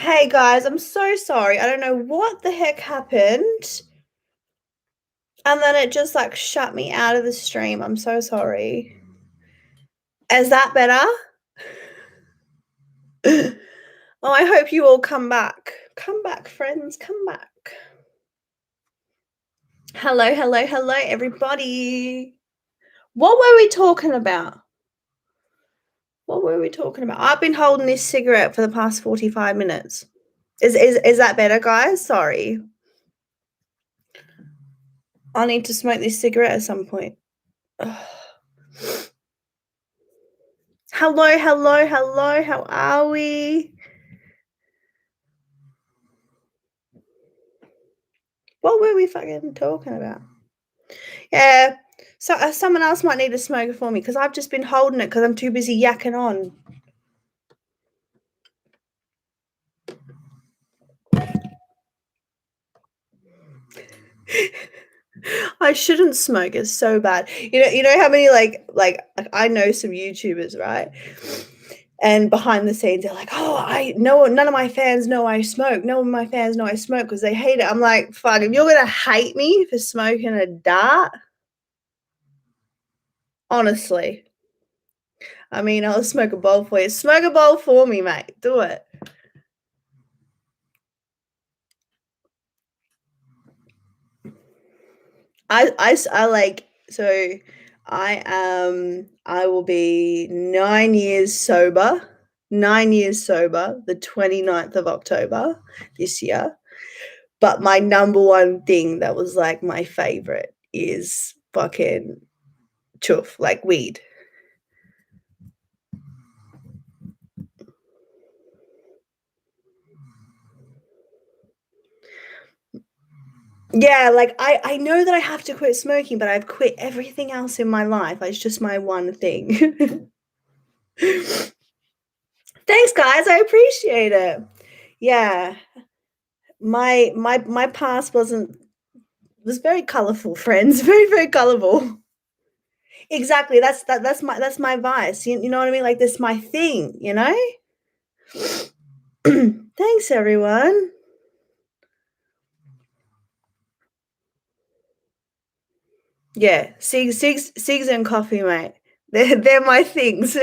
Hey guys, I'm so sorry. I don't know what the heck happened. And then it just like shut me out of the stream. I'm so sorry. Is that better? Oh, I hope you all come back. Come back, friends. Come back. Hello, hello, hello, everybody. What were we talking about? What were we talking about? I've been holding this cigarette for the past 45 minutes. Is that better, guys? Sorry. I need to smoke this cigarette at some point. Ugh. Hello, hello, hello. How are we? What were we fucking talking about? Yeah. So someone else might need a smoker for me because I've just been holding it because I'm too busy yakking on. I shouldn't smoke. It's so bad. You know how many like I know some YouTubers, right? And behind the scenes, they're like, "Oh, I know none of my fans know I smoke. None of my fans know I smoke because they hate it." I'm like, "Fuck! If you're gonna hate me for smoking a dart, honestly, I mean, I'll smoke a bowl for you. Smoke a bowl for me, mate. Do it." I like so I will be 9 years sober. 9 years sober, the 29th of October this year. But my number one thing that was like my favorite is fucking chuff, like weed. Yeah, like I know that I have to quit smoking, but I've quit everything else in my life. It's just my one thing. Thanks, guys. I appreciate it. Yeah. My past was very colorful, friends. Very, very colorful. Exactly. That's my vice. You know what I mean? Like this my thing, you know? Thanks, everyone. Yeah, cigs and coffee, mate. They're my things.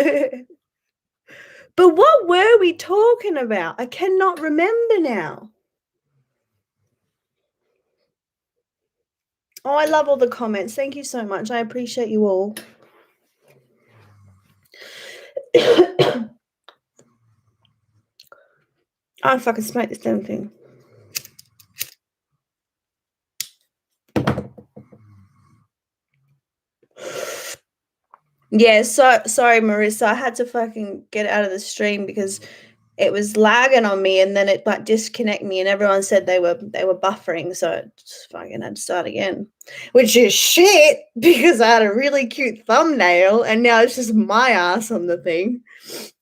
But what were we talking about? I cannot remember now. Oh, I love all the comments. Thank you so much. I appreciate you all. I fucking smoked this damn thing. Yeah, so sorry, Marissa. I had to fucking get out of the stream because it was lagging on me and then it like disconnected me and everyone said they were buffering, so I just fucking had to start again. Which is shit because I had a really cute thumbnail and now it's just my ass on the thing.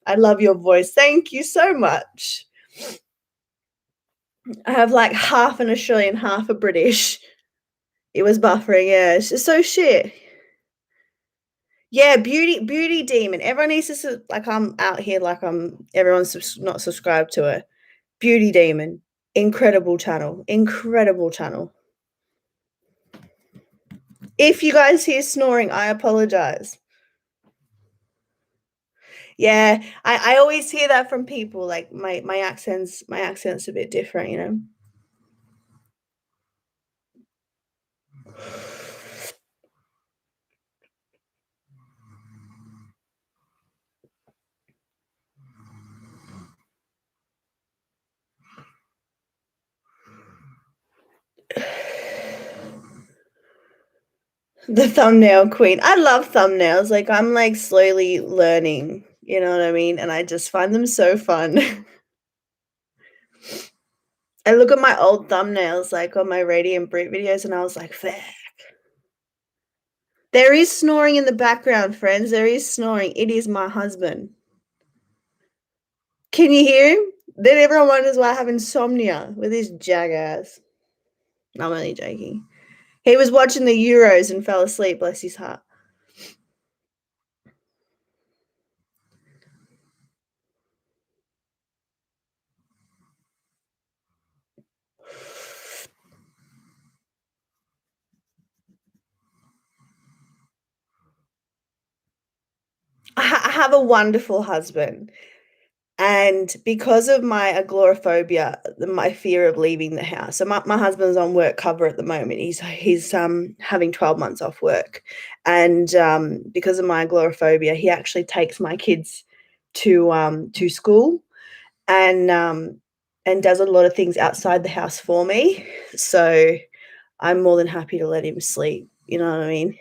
I love your voice. Thank you so much. I have like half an Australian, half a British. It was buffering, yeah. It's just so shit. Yeah, beauty demon. Everyone needs to like I'm out here like everyone's not subscribed to it. Beauty demon. Incredible channel. Incredible channel. If you guys hear snoring, I apologize. Yeah, I always hear that from people. Like my accent's a bit different, you know. The thumbnail queen. I love thumbnails. Like I'm like slowly learning, you know what I mean? And I just find them so fun. I look at my old thumbnails like on my Radiant Brit videos and I was like, fuck. There is snoring in the background, friends. There is snoring. It is my husband. Can you hear him? Then everyone wonders why I have insomnia with this jackass. I'm only joking. He was watching the Euros and fell asleep, bless his heart. have a wonderful husband. And because of my agoraphobia, my fear of leaving the house. So my husband's on work cover at the moment. He's having 12 months off work. And because of my agoraphobia, he actually takes my kids to school and does a lot of things outside the house for me. So I'm more than happy to let him sleep. You know what I mean?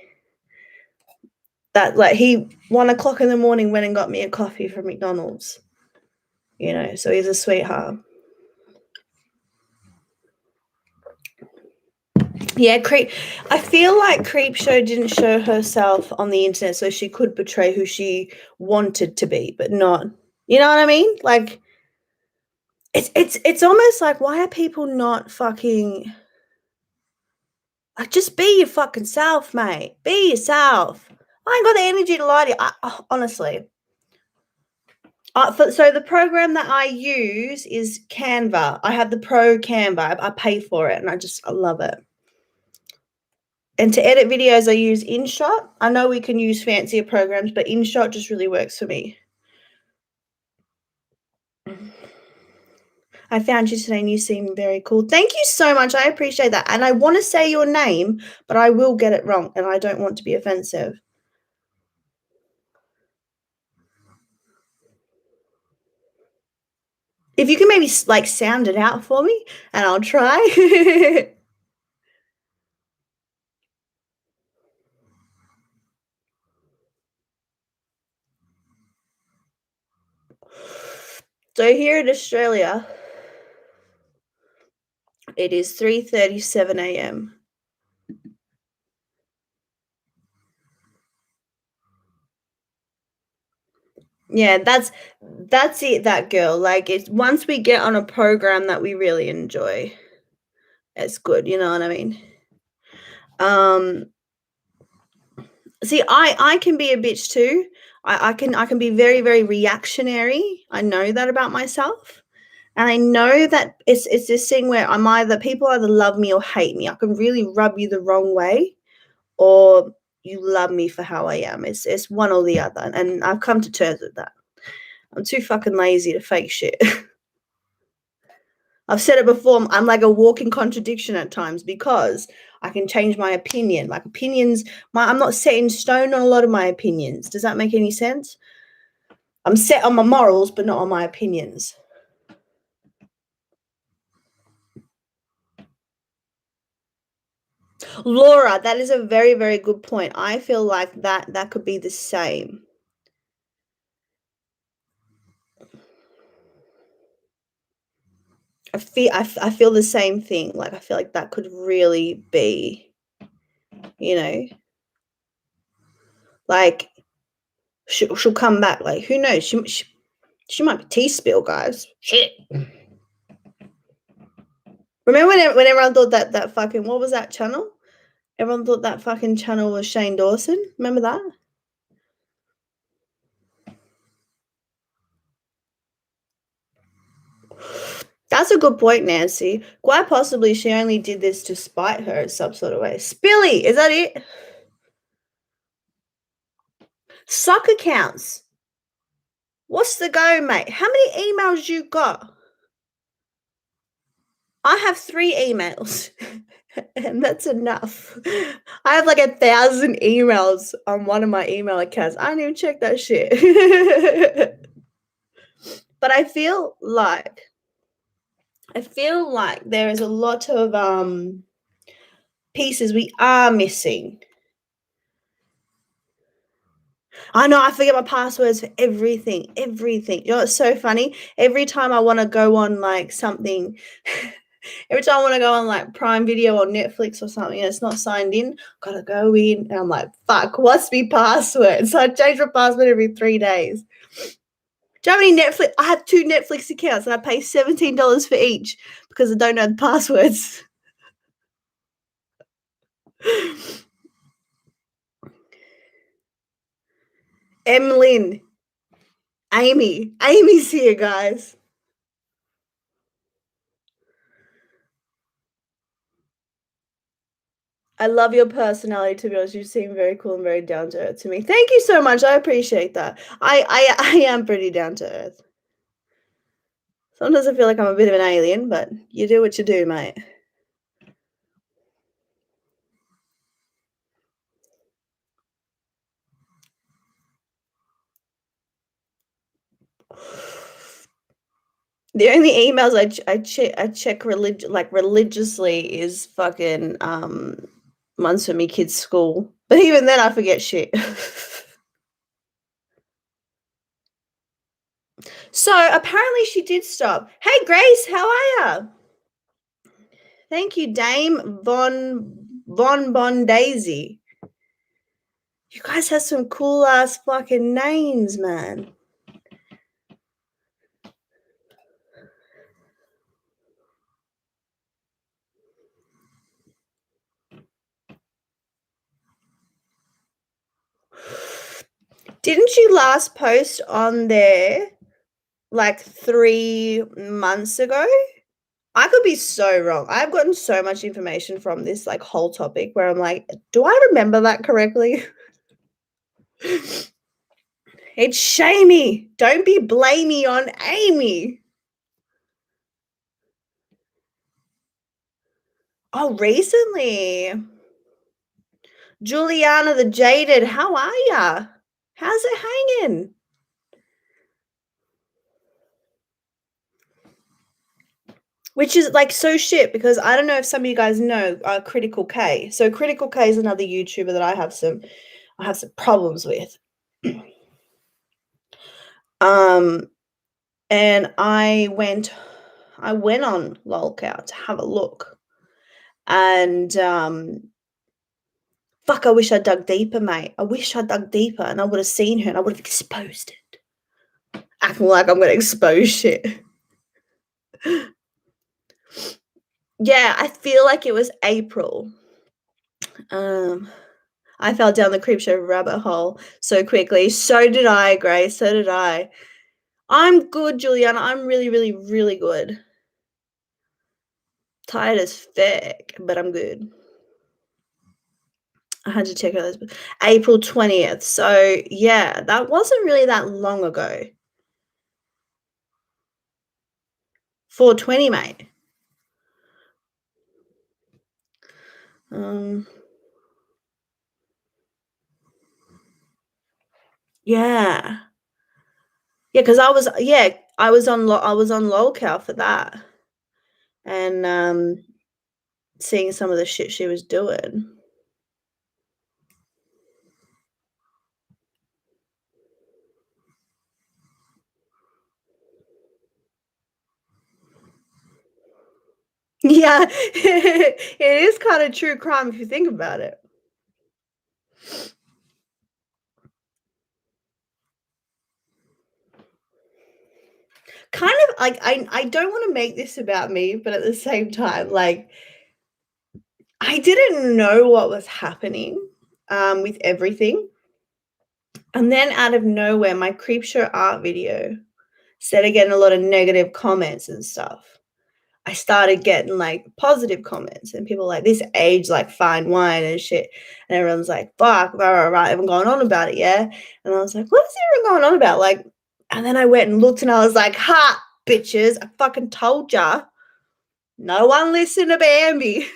That like he 1 o'clock in the morning went and got me a coffee from McDonald's. You know, so he's a sweetheart. Yeah, I feel like Creepshow didn't show herself on the internet so she could portray who she wanted to be, but not. You know what I mean? Like it's almost like why are people not fucking like just be your fucking self, mate. Be yourself. I ain't got the energy to lie to you. Honestly. So the program that I use is Canva. I have the Pro Canva. I pay for it and I love it. And to edit videos, I use InShot. I know we can use fancier programs, but InShot just really works for me. I found you today and you seem very cool. Thank you so much. I appreciate that. And I want to say your name, but I will get it wrong and I don't want to be offensive. If you can maybe like sound it out for me and I'll try. So here in Australia, it is 3:37 a.m. Yeah, that's it, that girl. Like it's once we get on a program that we really enjoy, it's good, you know what I mean? Um See, I can be a bitch too. I can be very, very reactionary. I know that about myself. And I know that it's this thing where people either love me or hate me. I can really rub you the wrong way or you love me for how I am. It's one or the other. And I've come to terms with that. I'm too fucking lazy to fake shit. I've said it before, I'm like a walking contradiction at times because I can change my opinion. Like I'm not set in stone on a lot of my opinions. Does that make any sense? I'm set on my morals, but not on my opinions. Laura, that is a very, very good point. I feel like that could be the same. I feel the same thing. Like I feel like that could really be, you know, like she'll come back. Like who knows? She might be T-spill, guys. Shit. Remember when everyone thought that fucking what was that channel? Everyone thought that fucking channel was Shane Dawson. Remember that? That's a good point, Nancy. Quite possibly she only did this to spite her in some sort of way. Spilly, is that it? Sock accounts. What's the go, mate? How many emails you got? I have 3 emails. And that's enough. I have like 1,000 emails on one of my email accounts. I don't even check that shit. But I feel like there is a lot of pieces we are missing. I know I forget my passwords for everything. You know, it's so funny. Every time I want to go on like something, every time I want to go on like Prime Video or Netflix or something and it's not signed in, gotta go in and I'm like, fuck, what's my password? So I change my password every 3 days. Do you have any Netflix? I have 2 Netflix accounts and I pay $17 for each because I don't know the passwords. Emlyn. Amy's here, guys. I love your personality, to be honest. You seem very cool and very down to earth to me. Thank you so much. I appreciate that. I am pretty down to earth. Sometimes I feel like I'm a bit of an alien, but you do what you do, mate. The only emails I check religiously is fucking ones for me kids' school. But even then I forget shit. So apparently she did stop. Hey Grace, how are ya? Thank you, Dame Von Daisy. You guys have some cool ass fucking names, man. Didn't you last post on there like 3 months ago? I could be so wrong. I've gotten so much information from this like whole topic where I'm like, do I remember that correctly? It's shamey. Don't be blamey on Amy. Oh, recently. Juliana the Jaded, how are ya? How's it hanging? Which is like so shit because I don't know if some of you guys know Critical K. So Critical K is another YouTuber that I have some problems with. And I went on lolcout to have a look. And fuck, I wish I dug deeper, mate. I wish I dug deeper and I would have seen her and I would have exposed it. Acting like I'm gonna expose shit. Yeah, I feel like it was April. I fell down the creepshow rabbit hole so quickly. So did I, Grace. So did I. I'm good, Juliana. I'm really, really, really good. Tired as fuck, but I'm good. I had to check out those. April 20th. So yeah, that wasn't really that long ago. 420, mate. Yeah. Yeah, because I was on lolcow for that. And seeing some of the shit she was doing. Yeah, it is kind of true crime if you think about it. Kind of like I don't want to make this about me, but at the same time, like I didn't know what was happening with everything. And then out of nowhere, my Creepshow art video started getting a lot of negative comments and stuff. I started getting like positive comments and people like this age like fine wine and shit. And everyone's like, fuck, right, everyone going on about it, yeah. And I was like, what is everyone going on about? Like, and then I went and looked and I was like, ha, bitches, I fucking told ya. No one listened to Bambi.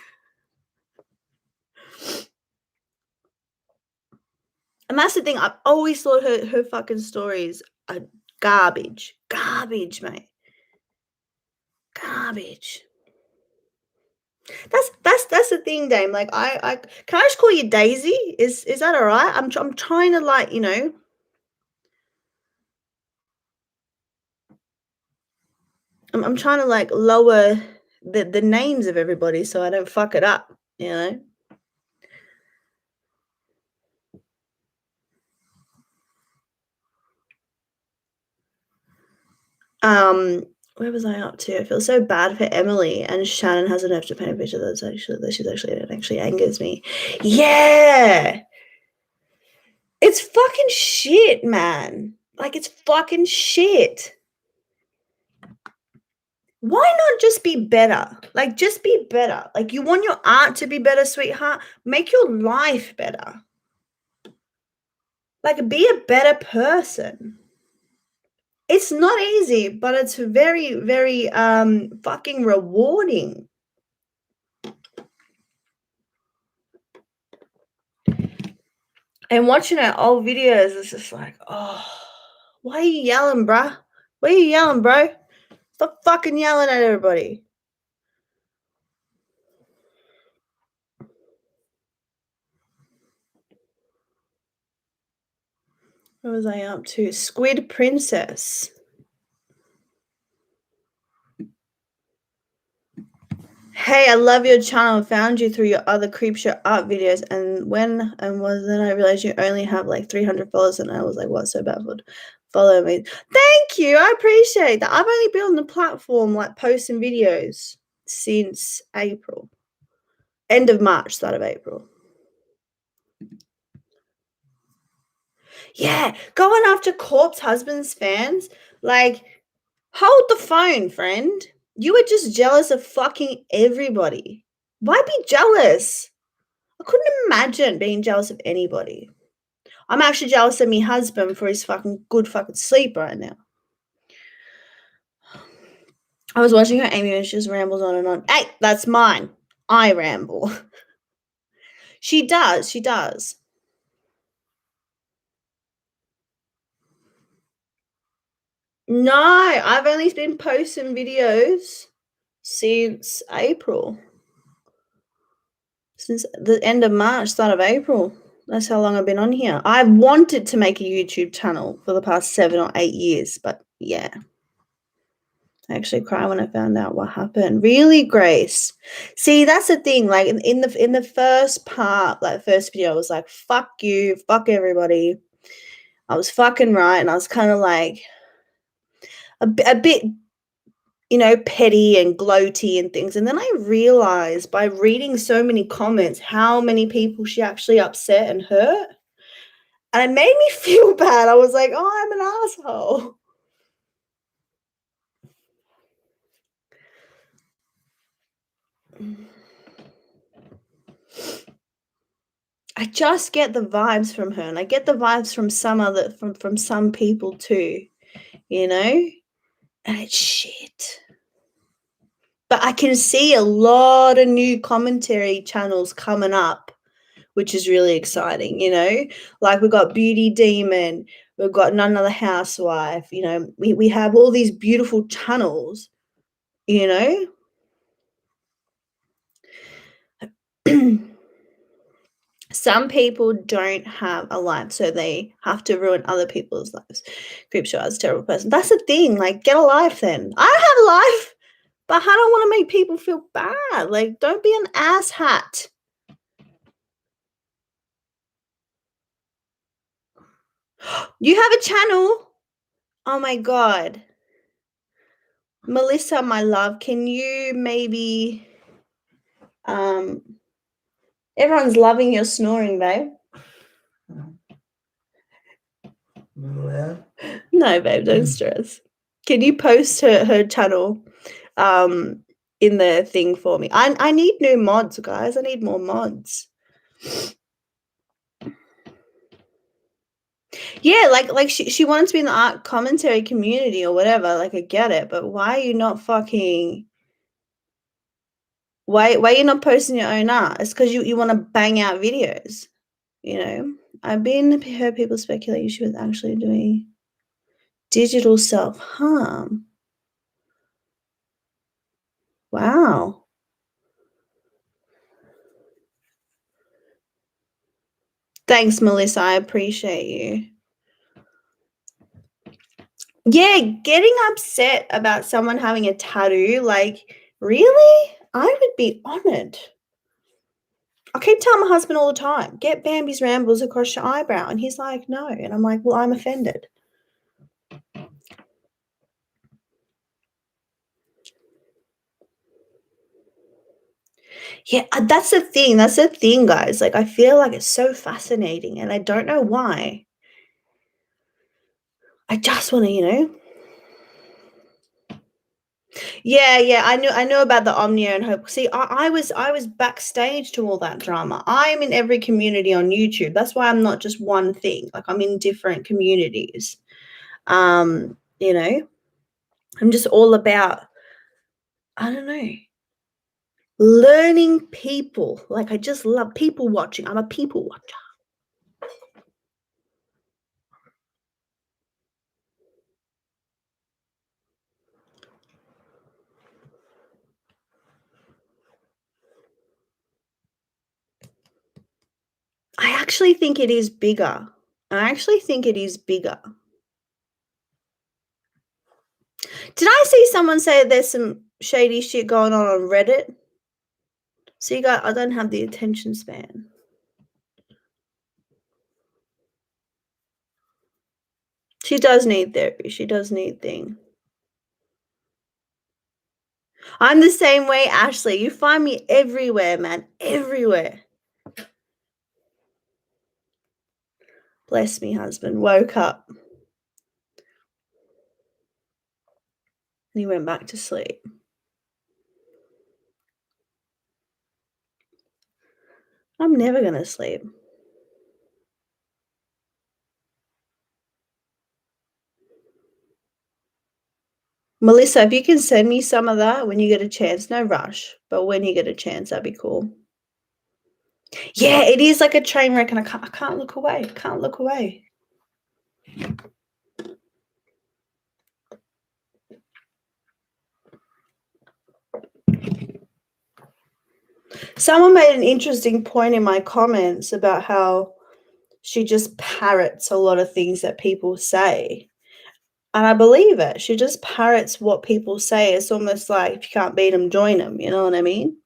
And that's the thing. I've always thought her fucking stories are garbage. Garbage, mate. Garbage. That's the thing, Dame. Like I can I just call you Daisy? Is that all right? I'm trying to like I'm trying to like lower the names of everybody so I don't fuck it up. You know. Where was I up to? I feel so bad for Emily, and Shannon has enough to paint a picture that she's actually it actually angers me. Yeah. It's fucking shit, man. Like, it's fucking shit. Why not just be better? Like, just be better. Like, you want your art to be better, sweetheart? Make your life better. Like, be a better person. It's not easy, but it's very, very fucking rewarding. And watching our old videos is just like, oh, why are you yelling, bruh? Why are you yelling, bro? Stop fucking yelling at everybody. What was I up to? Squid Princess. Hey, I love your channel. Found you through your other Creepshow art videos, and then I realized you only have like 300 followers, and I was like, what's so baffled? Follow me. Thank you. I appreciate that. I've only been on the platform like posting videos since April. End of March, start of April. Yeah, going after corpse husbands fans. Like, hold the phone, friend. You were just jealous of fucking everybody. Why be jealous? I couldn't imagine being jealous of anybody. I'm actually jealous of my husband for his fucking good fucking sleep right now. I was watching her Amy and she just rambles on and on. Hey, that's mine. I ramble. She does. She does. No, I've only been posting videos since April. Since the end of March, start of April. That's how long I've been on here. I wanted to make a YouTube channel for the past 7 or 8 years, but yeah. I actually cried when I found out what happened. Really, Grace? See, that's the thing. Like in the first part, like first video, I was like, "Fuck you, fuck everybody." I was fucking right, and I was kind of like a bit, petty and gloaty and things. And then I realized by reading so many comments how many people she actually upset and hurt, and it made me feel bad. I was like, "Oh, I'm an asshole." I just get the vibes from her, and I get the vibes from from some people too, you know? And it's shit. But I can see a lot of new commentary channels coming up, which is really exciting, Like we've got Beauty Demon, we've got None Other Housewife, we have all these beautiful channels, you know? Some people don't have a life, so they have to ruin other people's lives. Creepshow is a terrible person. That's the thing. Like, get a life then. I have a life, but I don't want to make people feel bad. Like, don't be an asshat. You have a channel? Oh my God. Melissa, my love, can you maybe everyone's loving your snoring, babe. No, babe, don't stress. Can you post her channel in the thing for me? I need new mods, guys. I need more mods. Yeah, like she wanted to be in the art commentary community or whatever. Like I get it, but why are you not fucking why are you not posting your own art? It's because you want to bang out videos, I've heard people speculate she was actually doing digital self-harm. Wow. Thanks, Melissa. I appreciate you. Yeah, getting upset about someone having a tattoo, like, really? I would be honored. I keep telling my husband all the time, get Bambi's rambles across your eyebrow. And he's like, no. And I'm like, well, I'm offended. Yeah, that's the thing. That's the thing, guys. Like, I feel like it's so fascinating and I don't know why. I just want to, Yeah. I knew about the Omnia and Hope. See, I was backstage to all that drama. I'm in every community on YouTube. That's why I'm not just one thing. Like I'm in different communities. You know, I'm just all about, I don't know, learning people. Like I just love people watching. I'm a people watcher. I actually think it is bigger. I actually think it is bigger. Did I see someone say there's some shady shit going on Reddit? So you got, I don't have the attention span. She does need therapy. She does need thing. I'm the same way, Ashley. You find me everywhere, man. Everywhere. Bless me, husband. Woke up. And he went back to sleep. I'm never going to sleep. Melissa, if you can send me some of that when you get a chance, no rush, but when you get a chance, that'd be cool. Yeah, it is like a train wreck, and I can't look away. Can't look away. Someone made an interesting point in my comments about how she just parrots a lot of things that people say. And I believe it. She just parrots what people say. It's almost like if you can't beat them, join them. You know what I mean?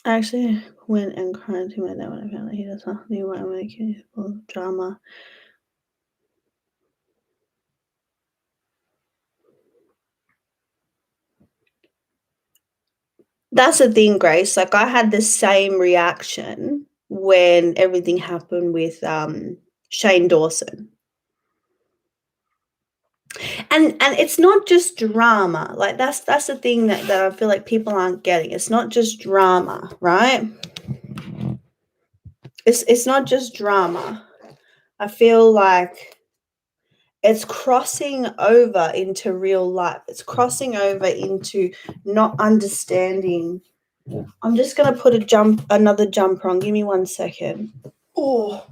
I actually went and cried to my dad when I found out he does not know why I'm making drama. That's the thing, Grace. Like I had the same reaction when everything happened with Shane Dawson. And it's not just drama. Like that's the thing that I feel like people aren't getting. It's not just drama, right? It's not just drama. I feel like it's crossing over into real life. It's crossing over into not understanding. I'm just gonna put another jumper on. Give me 1 second. Oh,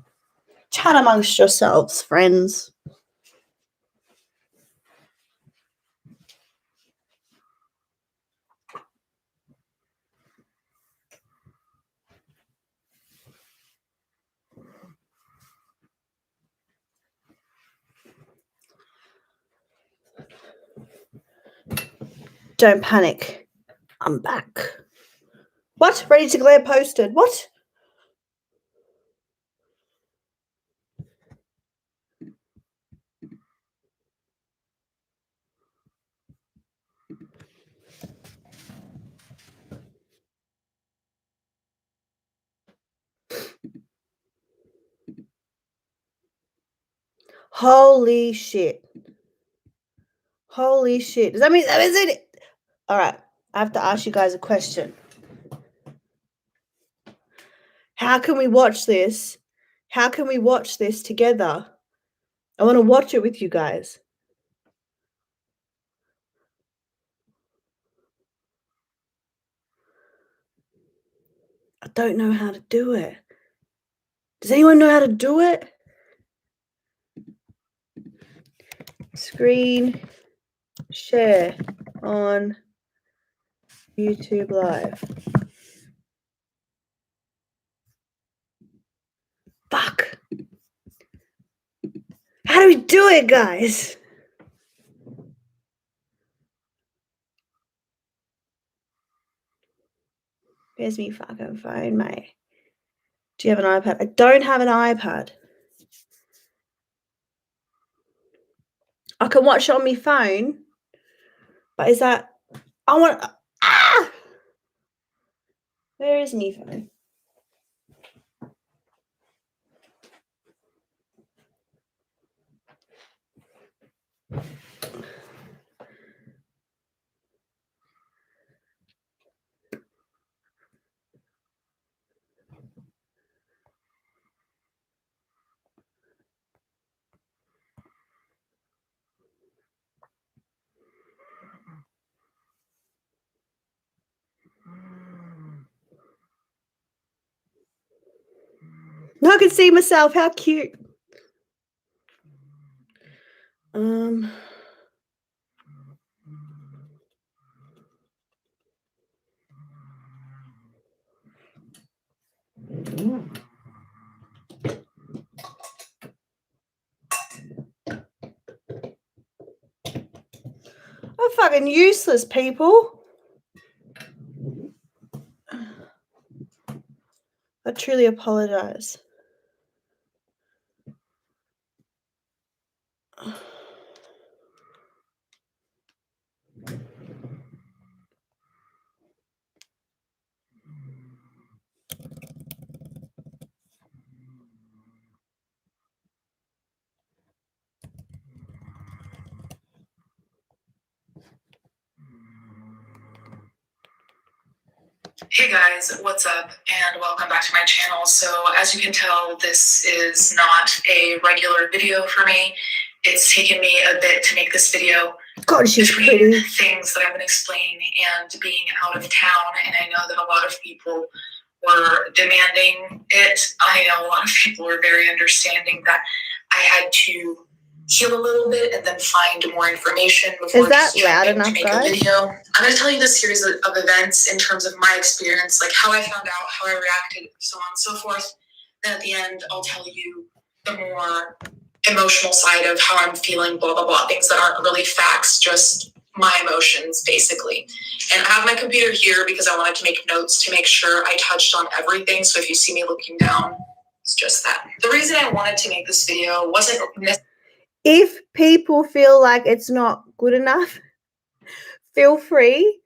chat amongst yourselves, friends. Don't panic. I'm back. What? Ready to glare posted. What? Holy shit. Holy shit. Does that mean that is it? All right. I have to ask you guys a question. How can we watch this? How can we watch this together? I want to watch it with you guys. I don't know how to do it. Does anyone know how to do it? Screen share on YouTube Live. Fuck. How do we do it, guys? Where's me fucking phone, mate? Do you have an iPad? I don't have an iPad. I can watch it on my phone, but is that... I want... Ah! Where is me phone? I can see myself. How cute. I'm fucking useless, people. I truly apologize. Hey guys, what's up and welcome back to my channel. So as you can tell, this is not a regular video for me. It's taken me a bit to make this video. God, she's Between pretty. things that I've been explaining and being out of town, and I know that a lot of people were demanding it. I know a lot of people were very understanding that I had to heal a little bit and then find more information before just jumping to make a video. I'm going to tell you the series of events in terms of my experience, like how I found out, how I reacted, so on and so forth. Then at the end, I'll tell you the more emotional side of how I'm feeling, blah, blah, blah, things that aren't really facts, just my emotions, basically. And I have my computer here because I wanted to make notes to make sure I touched on everything. So if you see me looking down, it's just that. The reason I wanted to make this video wasn't necessarily. If people feel like it's not good enough, feel free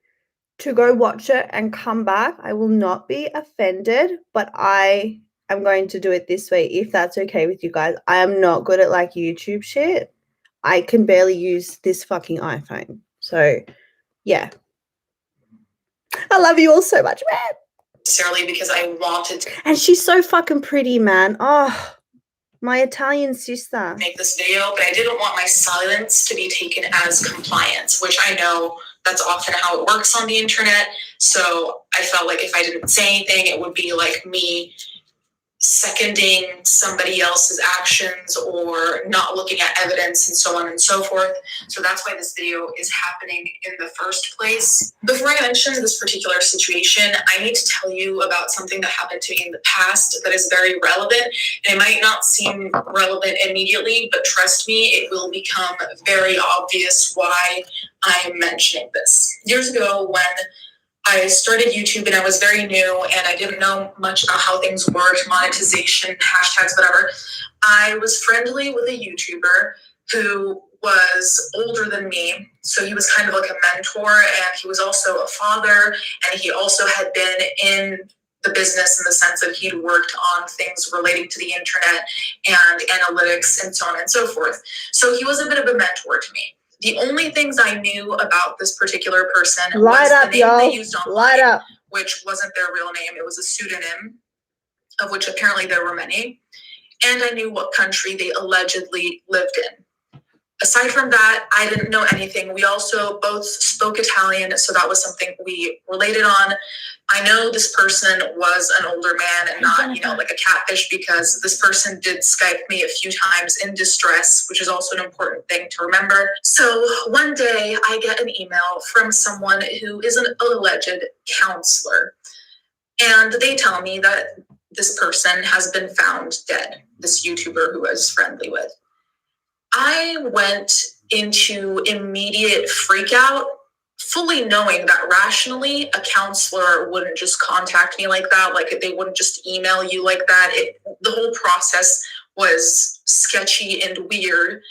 to go watch it and come back. I will not be offended, but I am going to do it this way if that's okay with you guys. I am not good at like YouTube shit. I can barely use this fucking iPhone. So, yeah. I love you all so much, man. Necessarily because I wanted to. And she's so fucking pretty, man. Oh, my Italian sister. Make this video, but I didn't want my silence to be taken as compliance, which I know that's often how it works on the internet. So I felt like if I didn't say anything, it would be like me seconding somebody else's actions or not looking at evidence and so on and so forth. So that's why this video is happening in the first place. Before I mention this particular situation, I need to tell you about something that happened to me in the past that is very relevant. And it might not seem relevant immediately, but trust me, it will become very obvious why I'm mentioning this. Years ago, when I started YouTube and I was very new and I didn't know much about how things worked, monetization, hashtags, whatever. I was friendly with a YouTuber who was older than me. So he was kind of like a mentor, and he was also a father, and he also had been in the business in the sense that he'd worked on things relating to the internet and analytics and so on and so forth. So he was a bit of a mentor to me. The only things I knew about this particular person was the name they used online, which wasn't their real name. It was a pseudonym, of which apparently there were many. And I knew what country they allegedly lived in. Aside from that, I didn't know anything. We also both spoke Italian, so that was something we related on. I know this person was an older man and not, like a catfish, because this person did Skype me a few times in distress, which is also an important thing to remember. So one day I get an email from someone who is an alleged counselor, and they tell me that this person has been found dead, this YouTuber who I was friendly with. I went into immediate freak out, fully knowing that rationally a counselor wouldn't just contact me like that, like they wouldn't just email you like that. The whole process was sketchy and weird,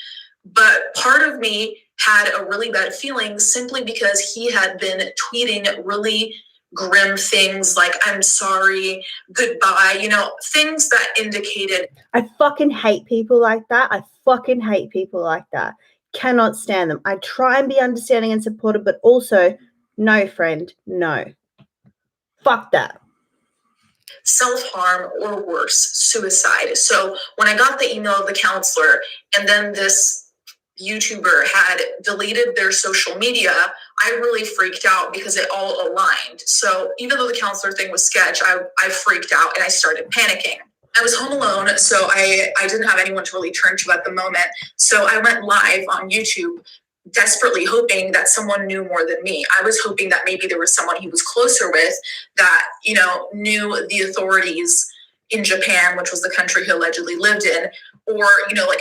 but part of me had a really bad feeling simply because he had been tweeting really grim things like, I'm sorry, goodbye, things that indicated. I fucking hate people like that. I fucking hate people like that. Cannot stand them. I try and be understanding and supportive, but also, no, friend, no. Fuck that. Self-harm or worse, suicide. So when I got the email of the counselor and then this YouTuber had deleted their social media, I really freaked out because it all aligned. So even though the counselor thing was sketch, I freaked out and I started panicking. I was home alone, so I didn't have anyone to really turn to at the moment. So I went live on YouTube, desperately hoping that someone knew more than me. I was hoping that maybe there was someone he was closer with that, knew the authorities in Japan, which was the country he allegedly lived in, or,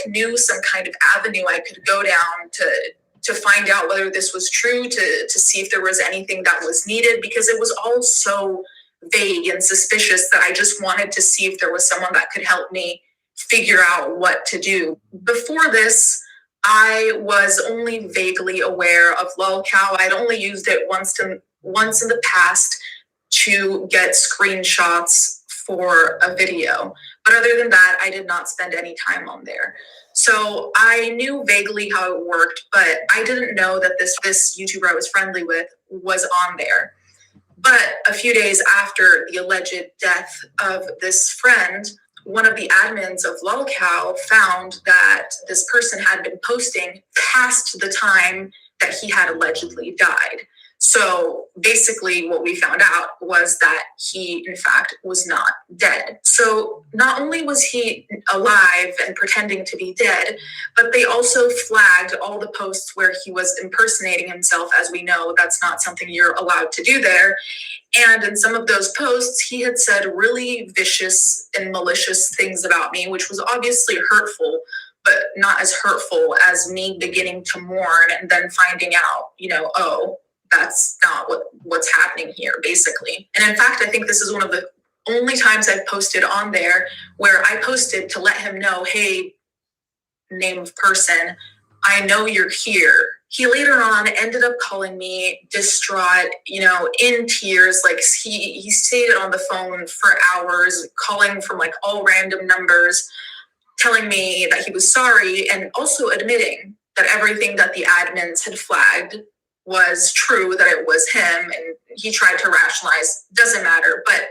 knew some kind of avenue I could go down to find out whether this was true, to see if there was anything that was needed, because it was all so vague and suspicious that I just wanted to see if there was someone that could help me figure out what to do. Before this, I was only vaguely aware of lolcow. I'd only used it once in the past to get screenshots for a video. But other than that, I did not spend any time on there. So I knew vaguely how it worked, but I didn't know that this YouTuber I was friendly with was on there. But a few days after the alleged death of this friend, one of the admins of lolcow found that this person had been posting past the time that he had allegedly died. So basically what we found out was that he, in fact, was not dead. So not only was he alive and pretending to be dead, but they also flagged all the posts where he was impersonating himself. As we know, that's not something you're allowed to do there. And in some of those posts, he had said really vicious and malicious things about me, which was obviously hurtful, but not as hurtful as me beginning to mourn and then finding out, oh, that's not what's happening here, basically. And in fact, I think this is one of the only times I've posted on there where I posted to let him know, hey, name of person, I know you're here. He later on ended up calling me distraught, in tears. Like he stayed on the phone for hours, calling from like all random numbers, telling me that he was sorry and also admitting that everything that the admins had flagged was true, that it was him. And he tried to rationalize, doesn't matter. But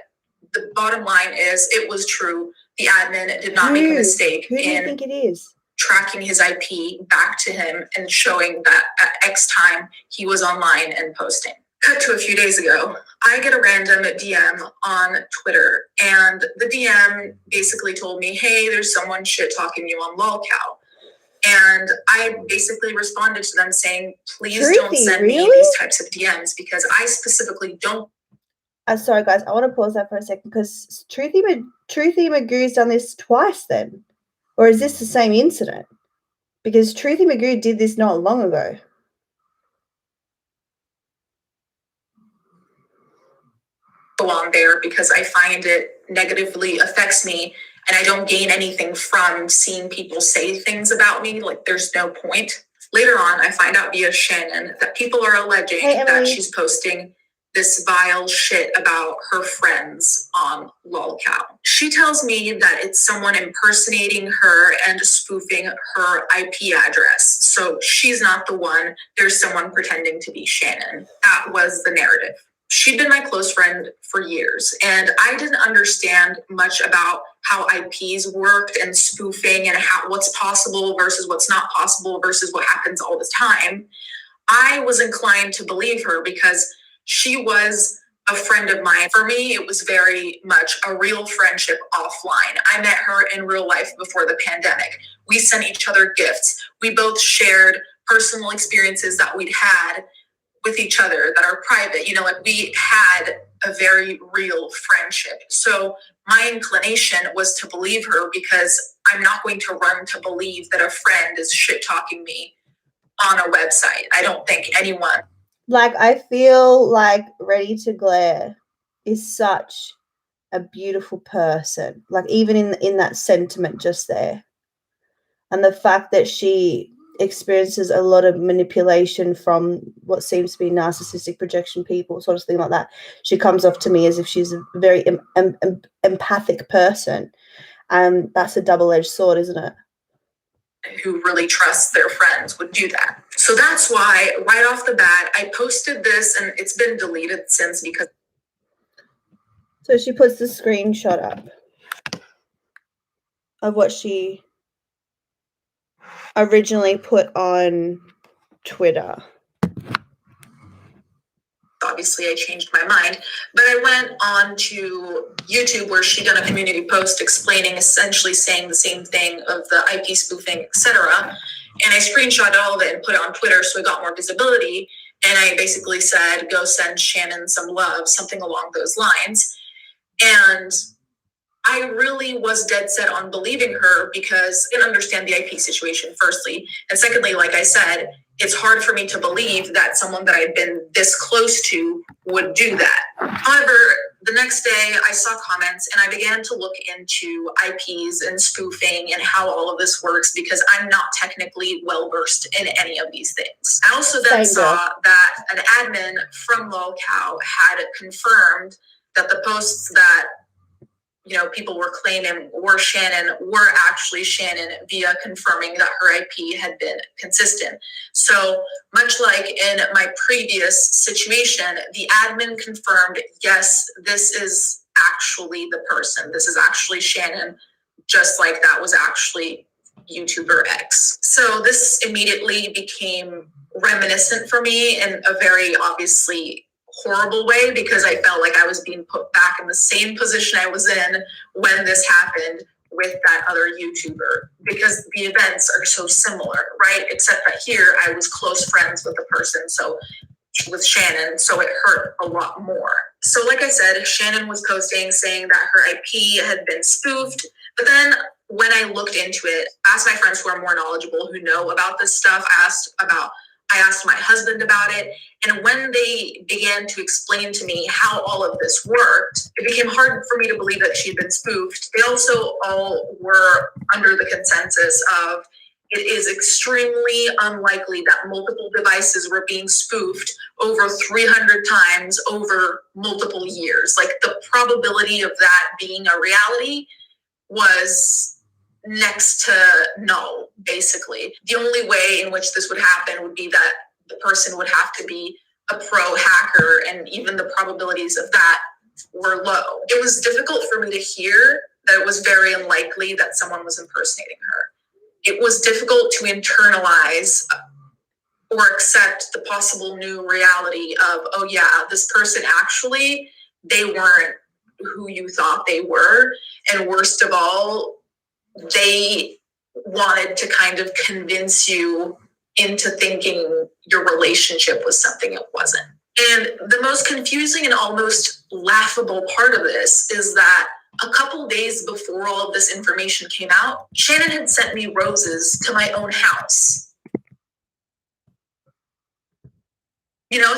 the bottom line is it was true. The admin did not make a mistake. Who do you think it is? Tracking his IP back to him and showing that at X time he was online and posting. Cut to a few days ago, I get a random DM on Twitter, and the DM basically told me, hey, there's someone shit talking you on lolcow. And I basically responded to them saying, please don't send me these types of DMs, because I specifically don't. Sorry, guys, I want to pause that for a second, because Truthy Magoo's done this twice then. Or is this the same incident? Because Truthy Magoo did this not long ago. Go on there because I find it negatively affects me, and I don't gain anything from seeing people say things about me. Like, there's no point. Later on, I find out via Shannon that people are alleging that she's posting this vile shit about her friends on lolcow. She tells me that it's someone impersonating her and spoofing her IP address. So she's not the one. There's someone pretending to be Shannon. That was the narrative. She'd been my close friend for years, and I didn't understand much about how IPs worked and spoofing and what's possible versus what's not possible versus what happens all the time. I was inclined to believe her because she was a friend of mine. For me, it was very much a real friendship offline. I met her in real life before the pandemic. We sent each other gifts. We both shared personal experiences that we'd had with each other that are private. We had a very real friendship. So my inclination was to believe her, because I'm not going to run to believe that a friend is shit talking me on a website. I don't think anyone. Like, I feel like Ready to Glare is such a beautiful person. Like, even in that sentiment just there. And the fact that she experiences a lot of manipulation from what seems to be narcissistic projection people, sort of thing like that. She comes off to me as if she's a very empathic person. And that's a double-edged sword, isn't it? Who really trusts their friends would do that. So that's why right off the bat, I posted this, and it's been deleted since because. So she puts the screenshot up of what she originally put on Twitter. obviously I changed my mind. But I went on to YouTube where she done a community post explaining, essentially saying the same thing of the IP spoofing, etc. And I screenshotted all of it and put it on Twitter so it got more visibility. And I basically said, go send Shannon some love, something along those lines. And I really was dead set on believing her because I didn't understand the IP situation, firstly. And secondly, like I said, it's hard for me to believe that someone that I've been this close to would do that. However, the next day I saw comments and I began to look into IPs and spoofing and how all of this works because I'm not technically well versed in any of these things. I also then saw that an admin from LolCow had confirmed that the posts that people were claiming were Shannon were actually Shannon via confirming that her IP had been consistent. So much like in my previous situation, the admin confirmed, yes, this is actually the person. This is actually Shannon, just like that was actually YouTuber X. So this immediately became reminiscent for me in a very obviously horrible way because I felt like I was being put back in the same position I was in when this happened with that other YouTuber because the events are so similar, right? Except that here I was close friends with the person, so with Shannon, so it hurt a lot more. So like I said, Shannon was posting saying that her IP had been spoofed, but then when I looked into it, asked my friends who are more knowledgeable, who know about this stuff, I asked my husband about it. And when they began to explain to me how all of this worked, it became hard for me to believe that she'd been spoofed. They also all were under the consensus of it is extremely unlikely that multiple devices were being spoofed over 300 times over multiple years. Like the probability of that being a reality was next to null, basically. The only way in which this would happen would be that the person would have to be a pro hacker, and even the probabilities of that were low. It was difficult for me to hear that it was very unlikely that someone was impersonating her. It was difficult to internalize or accept the possible new reality of, oh yeah, this person actually, they weren't who you thought they were. And worst of all, they wanted to kind of convince you into thinking your relationship was something it wasn't. And the most confusing and almost laughable part of this is that a couple days before all of this information came out, Shannon had sent me roses to my own house.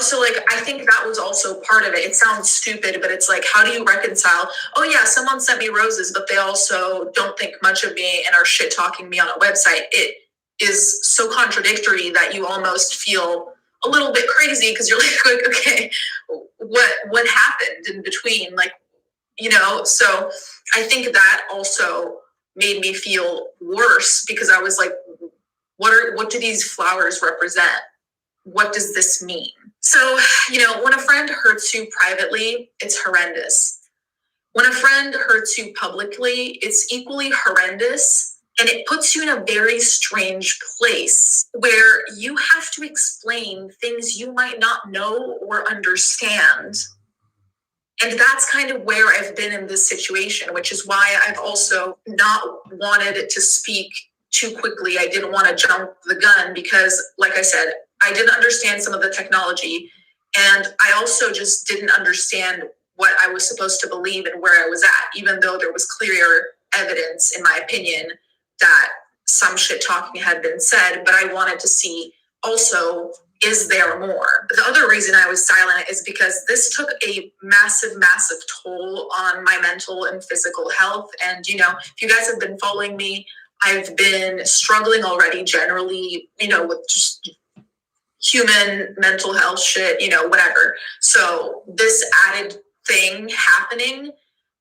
So like, I think that was also part of it. It sounds stupid, but it's like, how do you reconcile, oh yeah, someone sent me roses, but they also don't think much of me and are shit talking me on a website. It is so contradictory that you almost feel a little bit crazy because you're like, okay, what happened in between? Like, so I think that also made me feel worse because I was like, what do these flowers represent? What does this mean? So, when a friend hurts you privately, it's horrendous. When a friend hurts you publicly, it's equally horrendous. And it puts you in a very strange place where you have to explain things you might not know or understand. And that's kind of where I've been in this situation, which is why I've also not wanted to speak too quickly. I didn't want to jump the gun because, like I said, I didn't understand some of the technology, and I also just didn't understand what I was supposed to believe and where I was at, even though there was clear evidence, in my opinion, that some shit talking had been said, but I wanted to see also, is there more? The other reason I was silent is because this took a massive, massive toll on my mental and physical health. And, if you guys have been following me, I've been struggling already generally, with just human mental health shit, whatever. So this added thing happening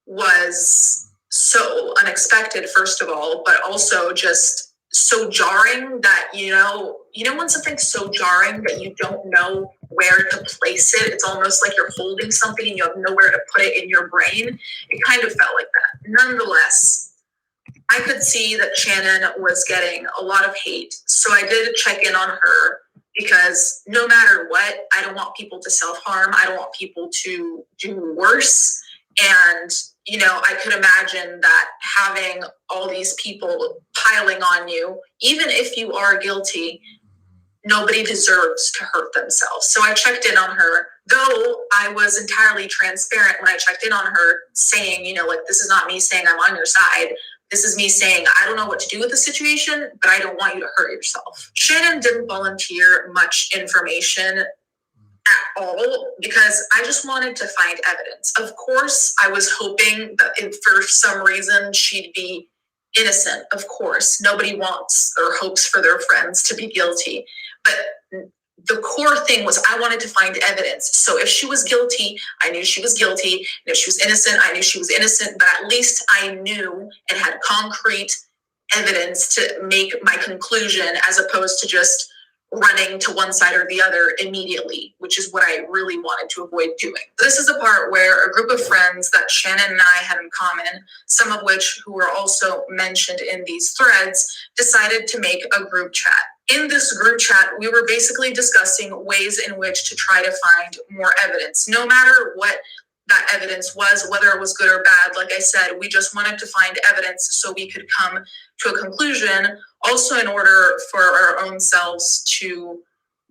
was so unexpected, first of all, but also just so jarring that, when something's so jarring that you don't know where to place it, it's almost like you're holding something and you have nowhere to put it in your brain. It kind of felt like that. Nonetheless, I could see that Shannon was getting a lot of hate. So I did check in on her because no matter what, I don't want people to self-harm. I don't want people to do worse. And, you know, I could imagine that having all these people piling on you, even if you are guilty, nobody deserves to hurt themselves. So I checked in on her, though I was entirely transparent when I checked in on her, saying, you know, like, this is not me saying I'm on your side. This is me saying, I don't know what to do with the situation, but I don't want you to hurt yourself. Shannon didn't volunteer much information at all because I just wanted to find evidence. Of course, I was hoping that for some reason she'd be innocent. Of course, nobody wants or hopes for their friends to be guilty. But the core thing was I wanted to find evidence. So if she was guilty, I knew she was guilty. And if she was innocent, I knew she was innocent. But at least I knew and had concrete evidence to make my conclusion, as opposed to just running to one side or the other immediately, which is what I really wanted to avoid doing. This is the part where a group of friends that Shannon and I had in common, some of which who were also mentioned in these threads, decided to make a group chat. In this group chat, we were basically discussing ways in which to try to find more evidence, no matter what that evidence was, whether it was good or bad. Like I said, we just wanted to find evidence so we could come to a conclusion, also in order for our own selves to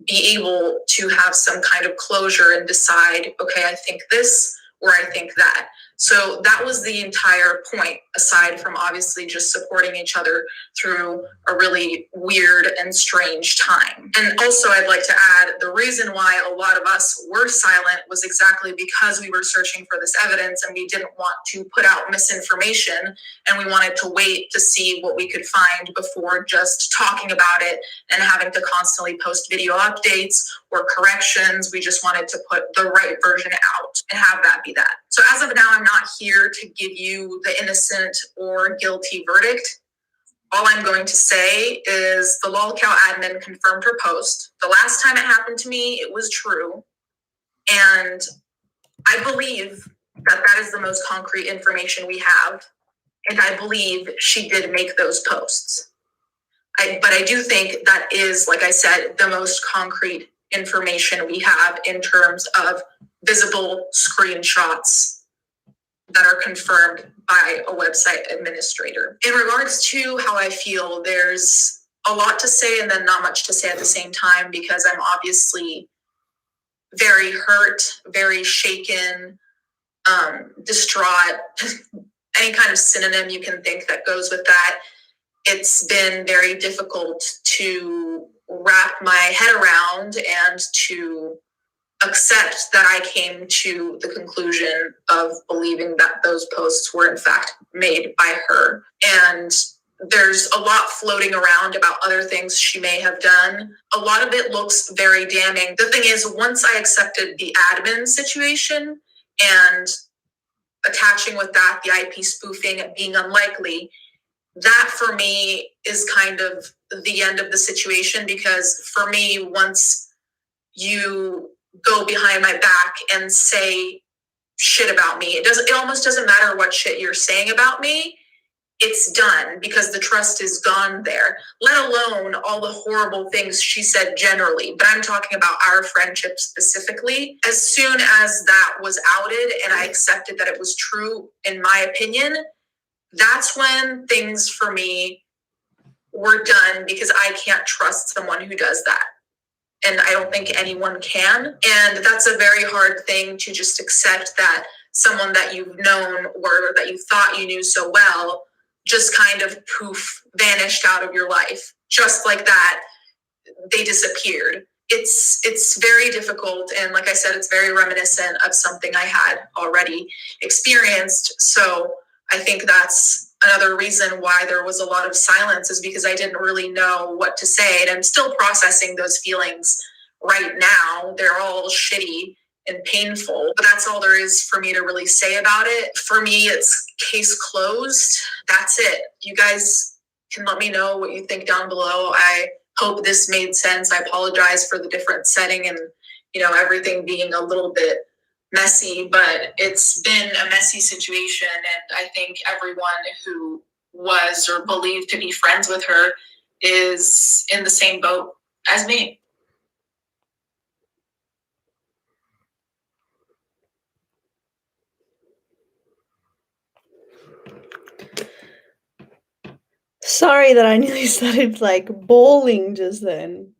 be able to have some kind of closure and decide, okay, I think this or I think that. So that was the entire point, aside from obviously just supporting each other through a really weird and strange time. And also I'd like to add, the reason why a lot of us were silent was exactly because we were searching for this evidence and we didn't want to put out misinformation, and we wanted to wait to see what we could find before just talking about it and having to constantly post video updates or corrections. We just wanted to put the right version out and have that be that. So as of now, I'm not here to give you the innocent or guilty verdict. All I'm going to say is the lolcow admin confirmed her post. The last time it happened to me, it was true. And I believe that that is the most concrete information we have. And I believe she did make those posts. But I do think that is, like I said, the most concrete information we have in terms of visible screenshots that are confirmed by a website administrator. In regards to how I feel, there's a lot to say and then not much to say at the same time, because I'm obviously very hurt, very shaken, distraught, any kind of synonym you can think that goes with that. It's been very difficult to wrap my head around and to accept that I came to the conclusion of believing that those posts were in fact made by her. And there's a lot floating around about other things she may have done. A lot of it looks very damning. The thing is, once I accepted the admin situation and attaching with that the IP spoofing being unlikely, that for me is kind of the end of the situation, because for me, once you go behind my back and say shit about me, it almost doesn't matter what shit you're saying about me. It's done, because the trust is gone there, let alone all the horrible things she said generally. But I'm talking about our friendship specifically. As soon as that was outed and I accepted that it was true, in my opinion, that's when things for me were done, because I can't trust someone who does that. And I don't think anyone can. And that's a very hard thing to just accept, that someone that you've known or that you thought you knew so well just kind of poof, vanished out of your life. Just like that, they disappeared. It's very difficult. And like I said, it's very reminiscent of something I had already experienced. So I think that's another reason why there was a lot of silence, is because I didn't really know what to say. And I'm still processing those feelings right now. They're all shitty and painful, but that's all there is for me to really say about it. For me, it's case closed. That's it. You guys can let me know what you think down below. I hope this made sense. I apologize for the different setting and, everything being a little bit messy, but it's been a messy situation. And I think everyone who was or believed to be friends with her is in the same boat as me. Sorry that I nearly started, like, bawling just then.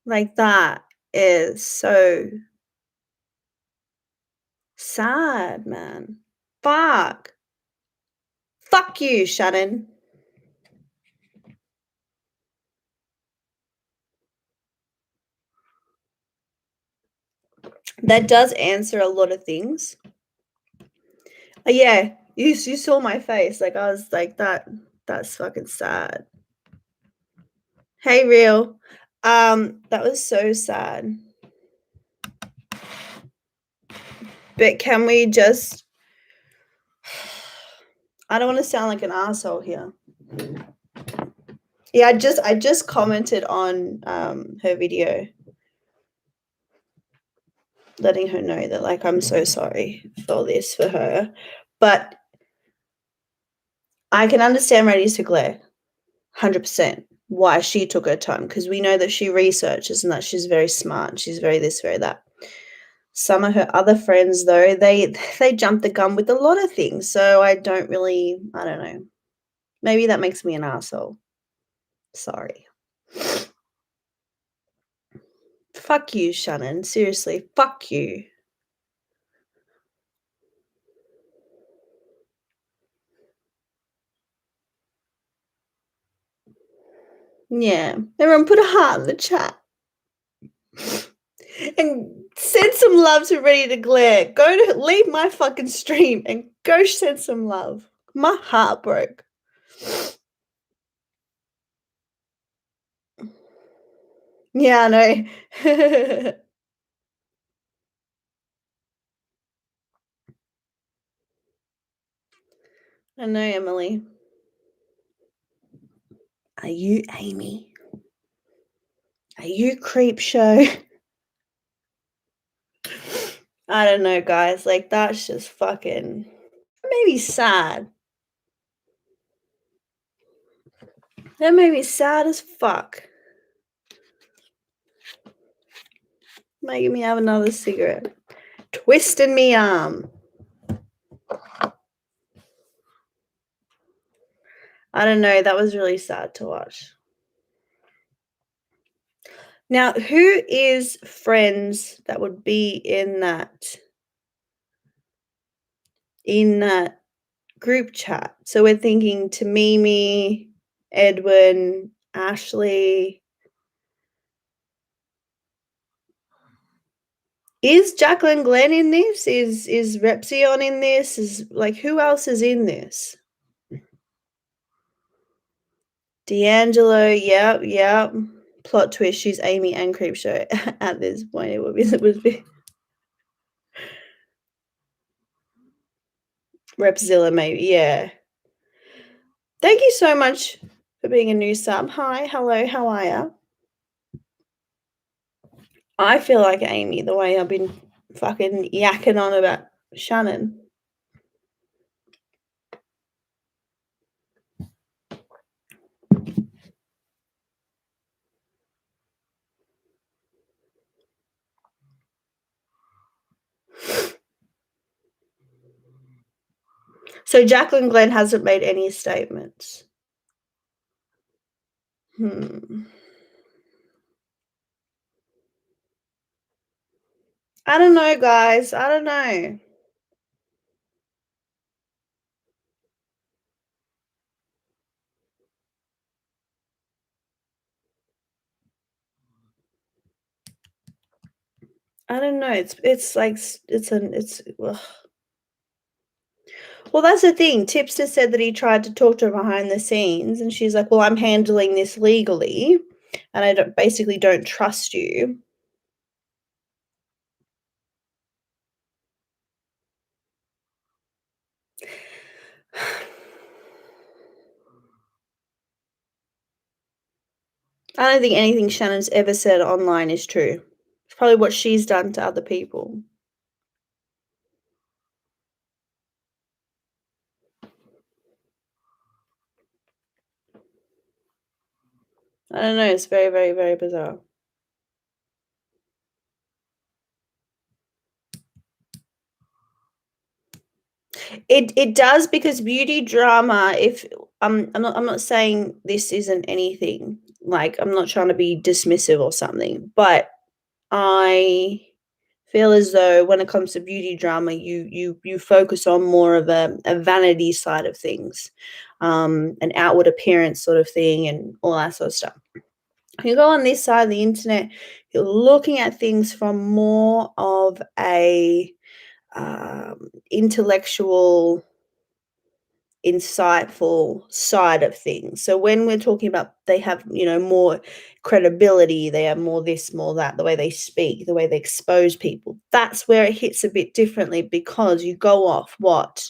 Like, that is so sad, man. Fuck. Fuck you, Shannon. That does answer a lot of things. Yeah, you saw my face. Like, I was like, that's fucking sad. Hey, real. That was so sad. But can we just I don't want to sound like an asshole here. Yeah, I just commented on her video, letting her know that, like, I'm so sorry for this for her. But I can understand Ready to Glare 100% why she took her time, because we know that she researches and that she's very smart. She's very this, very that. Some of her other friends, though, they jump the gun with a lot of things. So I don't know. Maybe that makes me an asshole. Sorry. Fuck you, Shannon. Seriously, fuck you. Yeah. Everyone put a heart in the chat. And send some love to Ready to Glare. Leave my fucking stream and go send some love. My heart broke. Yeah, I know. I know, Emily. Are you Amy? Are you Creepshow? I don't know, guys. Like, that's just fucking maybe sad. That made me sad as fuck. Making me have another cigarette. Twisting me arm. I don't know. That was really sad to watch. Now, who is friends that would be in that group chat? So we're thinking Tamimi, Edwin, Ashley. Is Jacqueline Glenn in this? Is Repzion in this? Is, like, who else is in this? D'Angelo, yep. Plot twist, she's Amy and Creepshow at this point. It would be Repzilla, maybe, yeah. Thank you so much for being a new sub. Hi, hello, how are ya? I feel like Amy, the way I've been fucking yakking on about Shannon. So Jacqueline Glenn hasn't made any statements. I don't know, guys. I don't know. I don't know. It's like ugh. Well, that's the thing. Tipster said that he tried to talk to her behind the scenes, and she's like, "Well, I'm handling this legally, and I basically don't trust you." I don't think anything Shannon's ever said online is true. It's probably what she's done to other people. I don't know. It's very, very, very bizarre. It does, because beauty drama, if I'm not saying this isn't anything, like, I'm not trying to be dismissive or something, but I feel as though when it comes to beauty drama, you focus on more of a vanity side of things, an outward appearance sort of thing and all that sort of stuff. You go on this side of the internet, you're looking at things from more of a intellectual, insightful side of things. So when we're talking about they have, more credibility, they have more this, more that, the way they speak, the way they expose people, that's where it hits a bit differently, because you go off what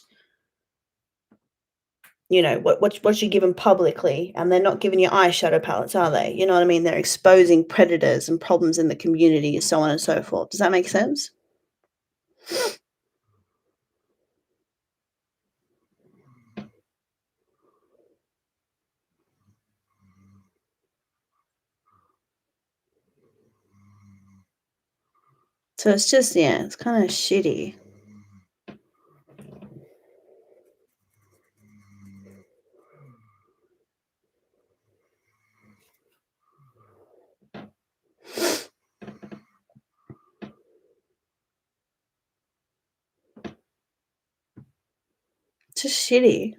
you're given publicly, and they're not giving you eyeshadow palettes, are they? You know what I mean? They're exposing predators and problems in the community, so on and so forth. Does that make sense? So it's just, yeah, it's kind of shitty. Just shitty.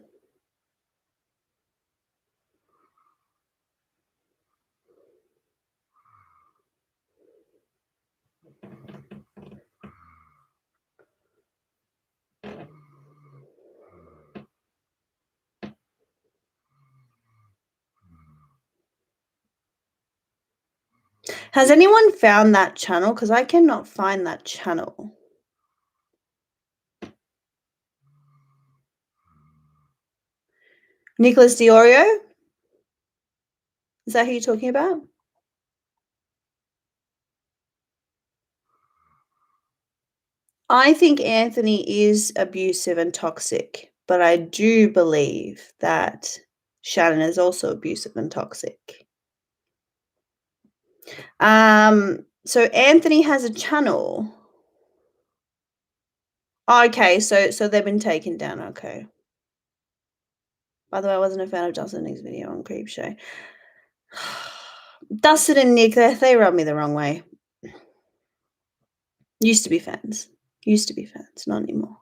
Has anyone found that channel? Because I cannot find that channel. Nicholas Diorio? Is that who you're talking about? I think Anthony is abusive and toxic, but I do believe that Shannon is also abusive and toxic. So Anthony has a channel. Okay, so they've been taken down. Okay. By the way, I wasn't a fan of Dustin and Nick's video on Creepshow. Dustin and Nick, they rub me the wrong way. Used to be fans. Not anymore.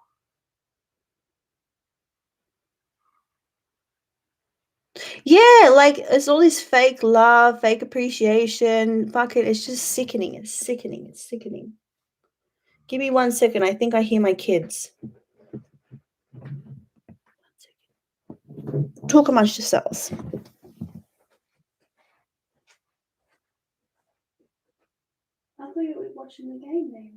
Yeah, like, it's all this fake love, fake appreciation. Fuck it, it's just sickening. It's sickening. Give me 1 second. I think I hear my kids. Talk amongst yourselves. I thought you were watching the game, maybe.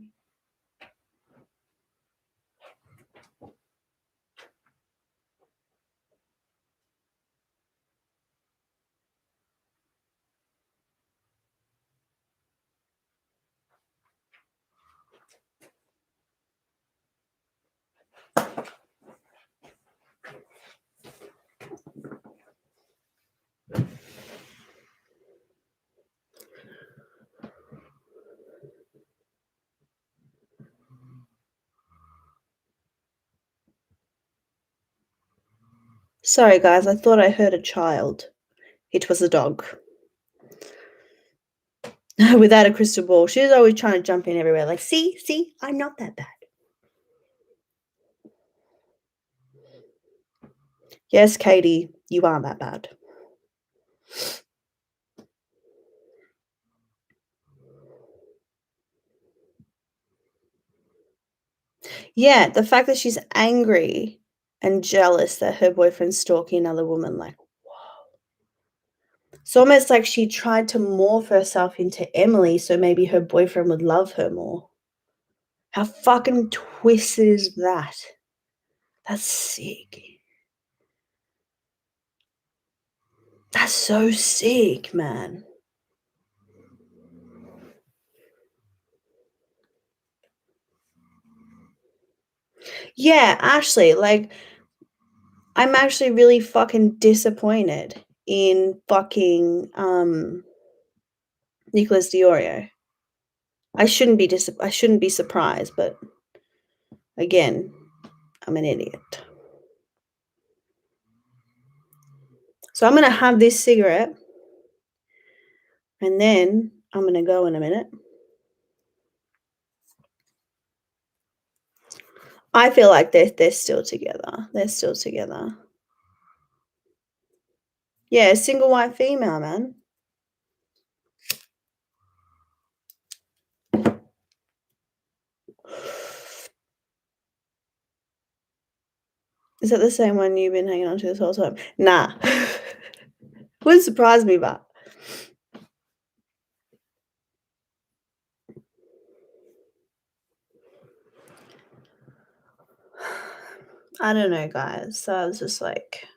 Sorry, guys. I thought I heard a child. It was a dog. Without a crystal ball. She's always trying to jump in everywhere. Like, see, I'm not that bad. Yes, Katie, you are that bad. Yeah, the fact that she's angry and jealous that her boyfriend's stalking another woman, like, whoa. It's almost like she tried to morph herself into Emily so maybe her boyfriend would love her more. How fucking twisted is that? That's sick. That's so sick, man. Yeah, Ashley, like, I'm actually really fucking disappointed in fucking Nicholas Diorio. I shouldn't be surprised, but again, I'm an idiot. So I'm going to have this cigarette and then I'm going to go in a minute. I feel like they're still together. They're still together. Yeah, single white female, man. Is that the same one you've been hanging on to this whole time? Nah. Wouldn't surprise me, but I don't know, guys. So I was just like,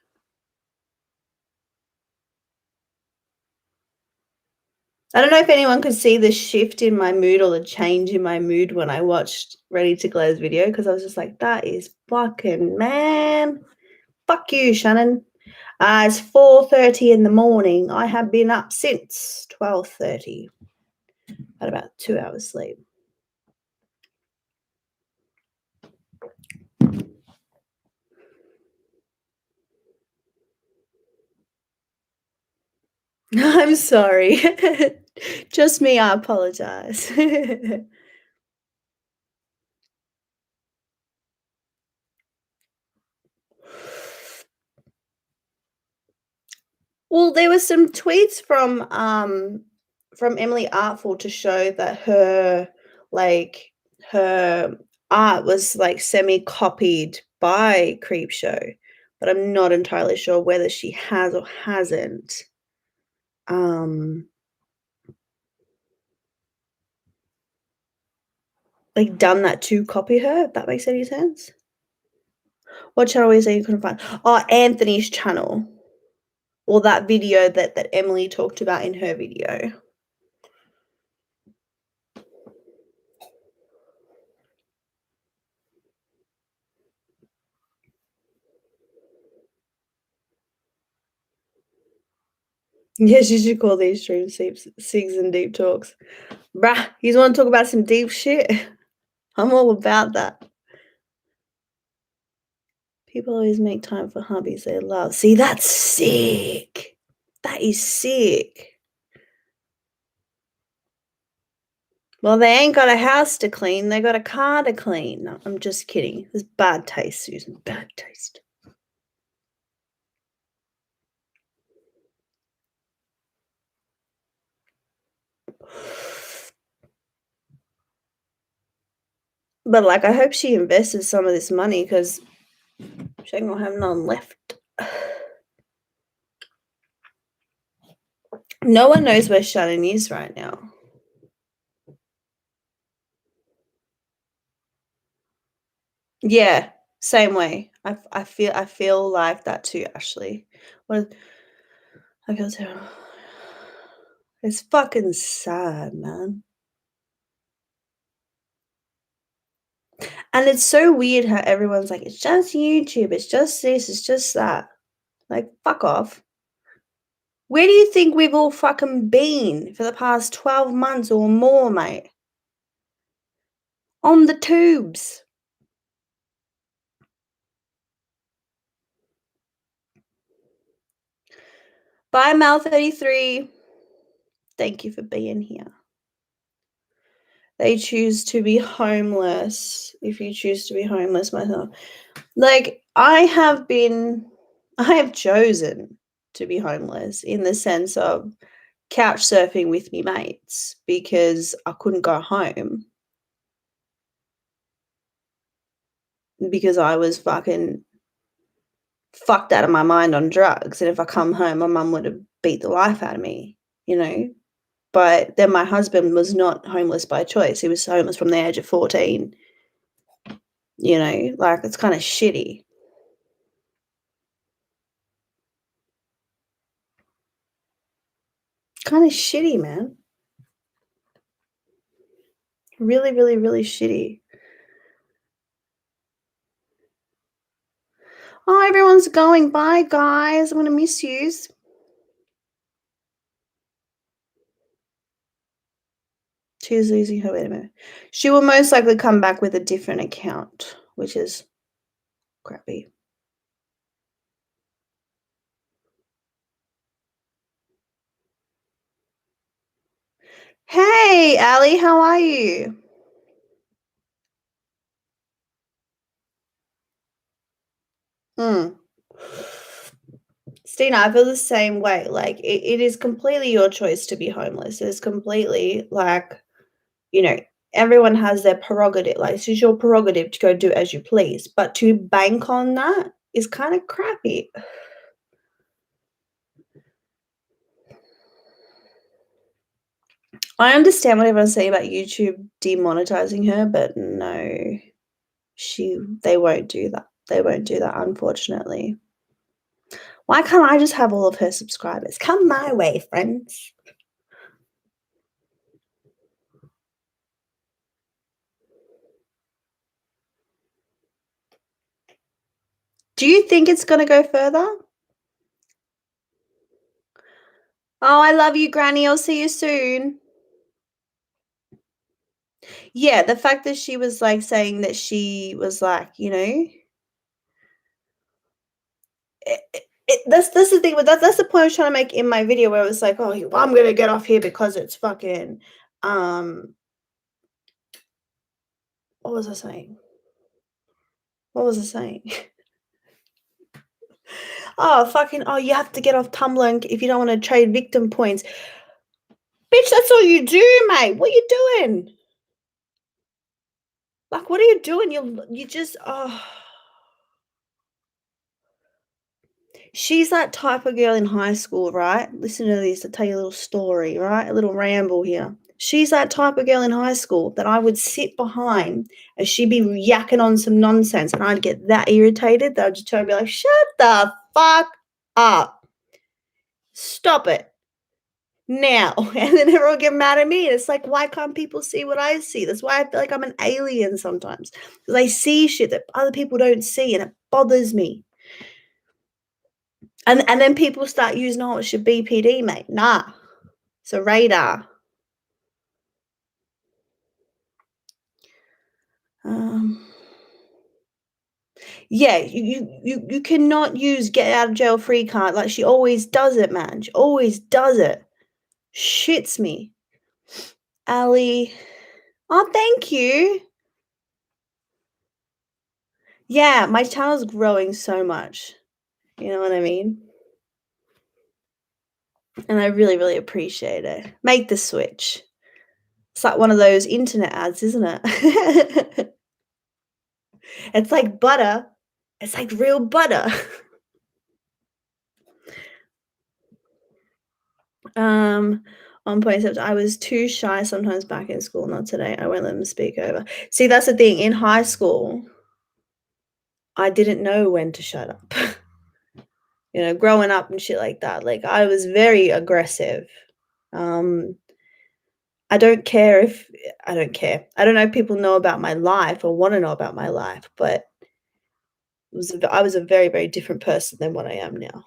I don't know if anyone could see the shift in my mood or the change in my mood when I watched Ready to Glow's video, because I was just like, that is fucking, man. Fuck you, Shannon. It's 4:30 in the morning. I have been up since 12:30. Had about 2 hours sleep. I'm sorry. Just me, I apologize. Well, there were some tweets from Emily Artful to show that her her art was like semi-copied by Creepshow, but I'm not entirely sure whether she has or hasn't. Like done that to copy her, if that makes any sense. What channel is that you couldn't find? Oh, Anthony's channel. Or that video that Emily talked about in her video. Yes, you should call these streams Sigs and Deep Talks. Bruh, you want to talk about some deep shit? I'm all about that. People always make time for hobbies they love. See, that's sick. That is sick. Well, they ain't got a house to clean. They got a car to clean. No, I'm just kidding. It's bad taste, Susan. Bad taste. But, like, I hope she invested some of this money because she ain't gonna have none left. No one knows where Shannon is right now. Yeah, same way. I feel like that too, Ashley. What I feel terrible. It's fucking sad, man. And it's so weird how everyone's like, it's just YouTube, it's just this, it's just that. Like, fuck off. Where do you think we've all fucking been for the past 12 months or more, mate? On the tubes. Bye, Mal33. Thank you for being here. They choose to be homeless. If you choose to be homeless myself. Like, I have chosen to be homeless in the sense of couch surfing with me mates because I couldn't go home because I was fucking fucked out of my mind on drugs, and if I come home, my mum would have beat the life out of me, you know? But then my husband was not homeless by choice. He was homeless from the age of 14, you know? Like, it's kinda shitty. Kinda shitty, man. Really, really, really shitty. Oh, everyone's going. Bye, guys. I'm gonna miss yous. She's losing her wait a minute. She will most likely come back with a different account, which is crappy. Hey, Ali, how are you? Mm. Stina, I feel the same way. Like, it is completely your choice to be homeless. It's completely like, you know, everyone has their prerogative. Like, it's your prerogative to go do as you please. But to bank on that is kind of crappy. I understand what everyone's saying about YouTube demonetizing her, but no, they won't do that. They won't do that, unfortunately. Why can't I just have all of her subscribers? Come my way, friends. Do you think it's gonna go further? Oh, I love you, Granny. I'll see you soon. Yeah, the fact that she was like saying that she was like, that's the thing. But that's the point I was trying to make in my video, where it was like, oh, well, I'm gonna get off here because it's fucking. What was I saying? What was I saying? Oh, fucking. Oh, you have to get off Tumblr if you don't want to trade victim points. Bitch, that's all you do, mate. What are you doing? Like, what are you doing? You just She's that type of girl in high school, right? Listen to this, I'll tell you a little story, right? A little ramble here. She's that type of girl in high school that I would sit behind and she'd be yakking on some nonsense and I'd get that irritated that I'd just turn and be like, shut the fuck up. Stop it. Now. And then everyone get mad at me. And it's like, why can't people see what I see? That's why I feel like I'm an alien sometimes. Because I see shit that other people don't see and it bothers me. And then people start using, oh, it's your BPD, mate. Nah, it's a radar. Yeah, you cannot use get out of jail free card. Like, she always does it, man. She always does it. Shits me. Ali. Oh, thank you. Yeah, my channel's growing so much. You know what I mean? And I really, really appreciate it. Make the switch. It's like one of those internet ads, isn't it? It's like butter. It's like real butter. On point except I was too shy sometimes back in school, not today. I won't let them speak over. See, that's the thing. In high school, I didn't know when to shut up. Growing up and shit like that. Like, I was very aggressive. I don't care if I don't care. I don't know if people know about my life or want to know about my life, but I was a very, very different person than what I am now.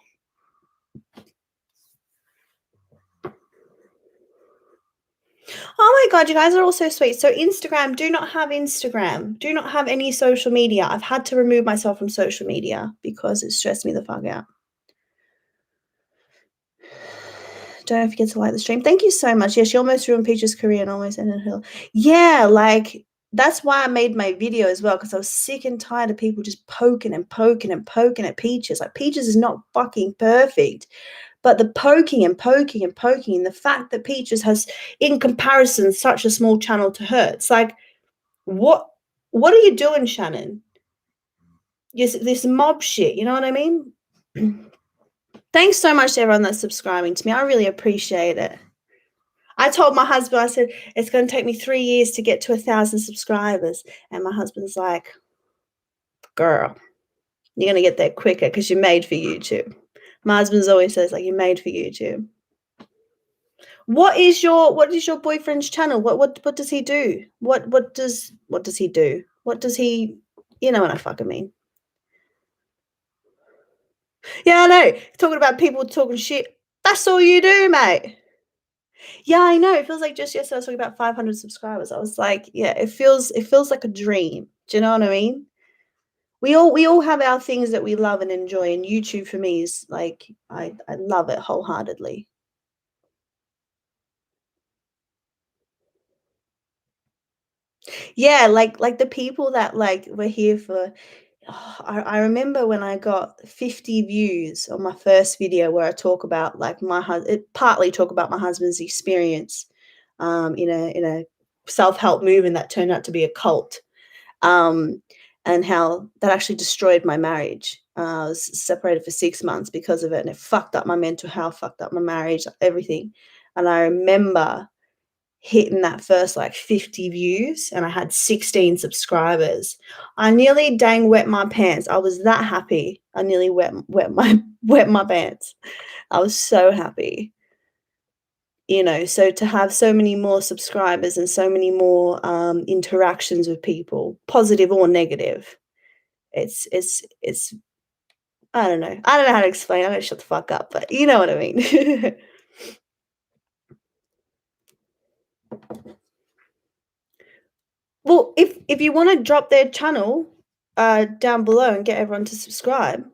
Oh my god, you guys are all so sweet. So Instagram, do not have Instagram. Do not have any social media. I've had to remove myself from social media because it stressed me the fuck out. Don't forget to like the stream. Thank you so much. Yeah, she almost ruined Peach's career and almost ended her. Yeah, like, that's why I made my video as well, because I was sick and tired of people just poking and poking and poking at Peaches. Like, Peaches is not fucking perfect. But the poking and poking and poking, and the fact that Peaches has, in comparison, such a small channel to her, it's like, what are you doing, Shannon? Yes, this mob shit, you know what I mean? Thanks so much to everyone that's subscribing to me. I really appreciate it. I told my husband, I said, it's going to take me 3 years to get to 1,000 subscribers. And my husband's like, girl, you're going to get there quicker because you're made for YouTube. My husband's always says, like, you're made for YouTube. What is your boyfriend's channel? What does he do? What does he do? What does he, you know what I fucking mean? Yeah, I know. Talking about people talking shit. That's all you do, mate. Yeah, I know. It feels like just yesterday I was talking about 500 subscribers. I was like, yeah, it feels like a dream. Do you know what I mean? We all have our things that we love and enjoy, and YouTube for me is like, I love it wholeheartedly. Yeah, like the people that like were here for I remember when I got 50 views on my first video where I talk about like partly talk about my husband's experience in a self-help movement that turned out to be a cult. Um and how that actually destroyed my marriage. I was separated for 6 months because of it, and it fucked up my mental health, fucked up my marriage, everything. And I remember hitting that first like 50 views and I had 16 subscribers. I nearly dang wet my pants. I was that happy. I nearly wet my wet my pants. I was so happy. So to have so many more subscribers and so many more interactions with people, positive or negative, it's I don't know. I don't know how to explain. I'm gonna shut the fuck up, but you know what I mean. Well, if you wanna drop their channel, down below and get everyone to subscribe.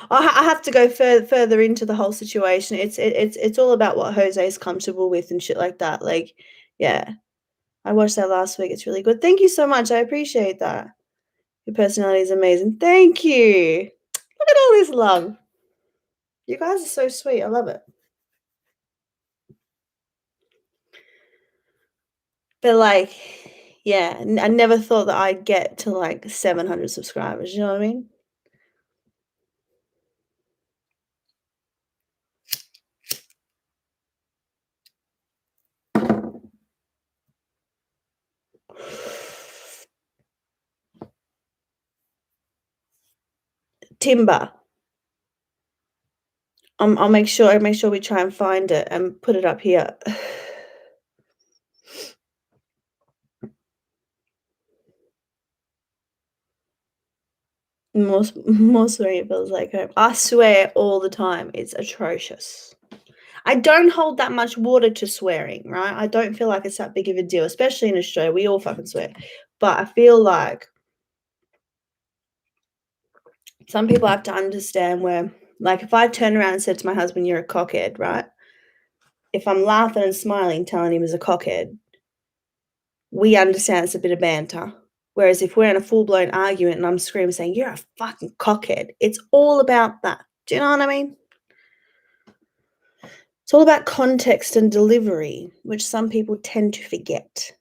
I have to go further into the whole situation. It's all about what Jose is comfortable with and shit like that, like, yeah. I watched that last week, it's really good. Thank you so much, I appreciate that. Your personality is amazing. Thank you. Look at all this love. You guys are so sweet, I love it. But, like, yeah, I never thought that I'd get to, like, 700 subscribers, you know what I mean? Timber. I'll make sure we try and find it and put it up here. More swearing it feels like home. I swear all the time. It's atrocious. I don't hold that much water to swearing, right? I don't feel like it's that big of a deal, especially in Australia. We all fucking swear. But I feel like some people have to understand where, like, if I turn around and said to my husband, "You're a cockhead," right? If I'm laughing and smiling, telling him he's a cockhead, we understand it's a bit of banter. Whereas if we're in a full blown argument and I'm screaming saying, "You're a fucking cockhead," it's all about that. Do you know what I mean? It's all about context and delivery, which some people tend to forget.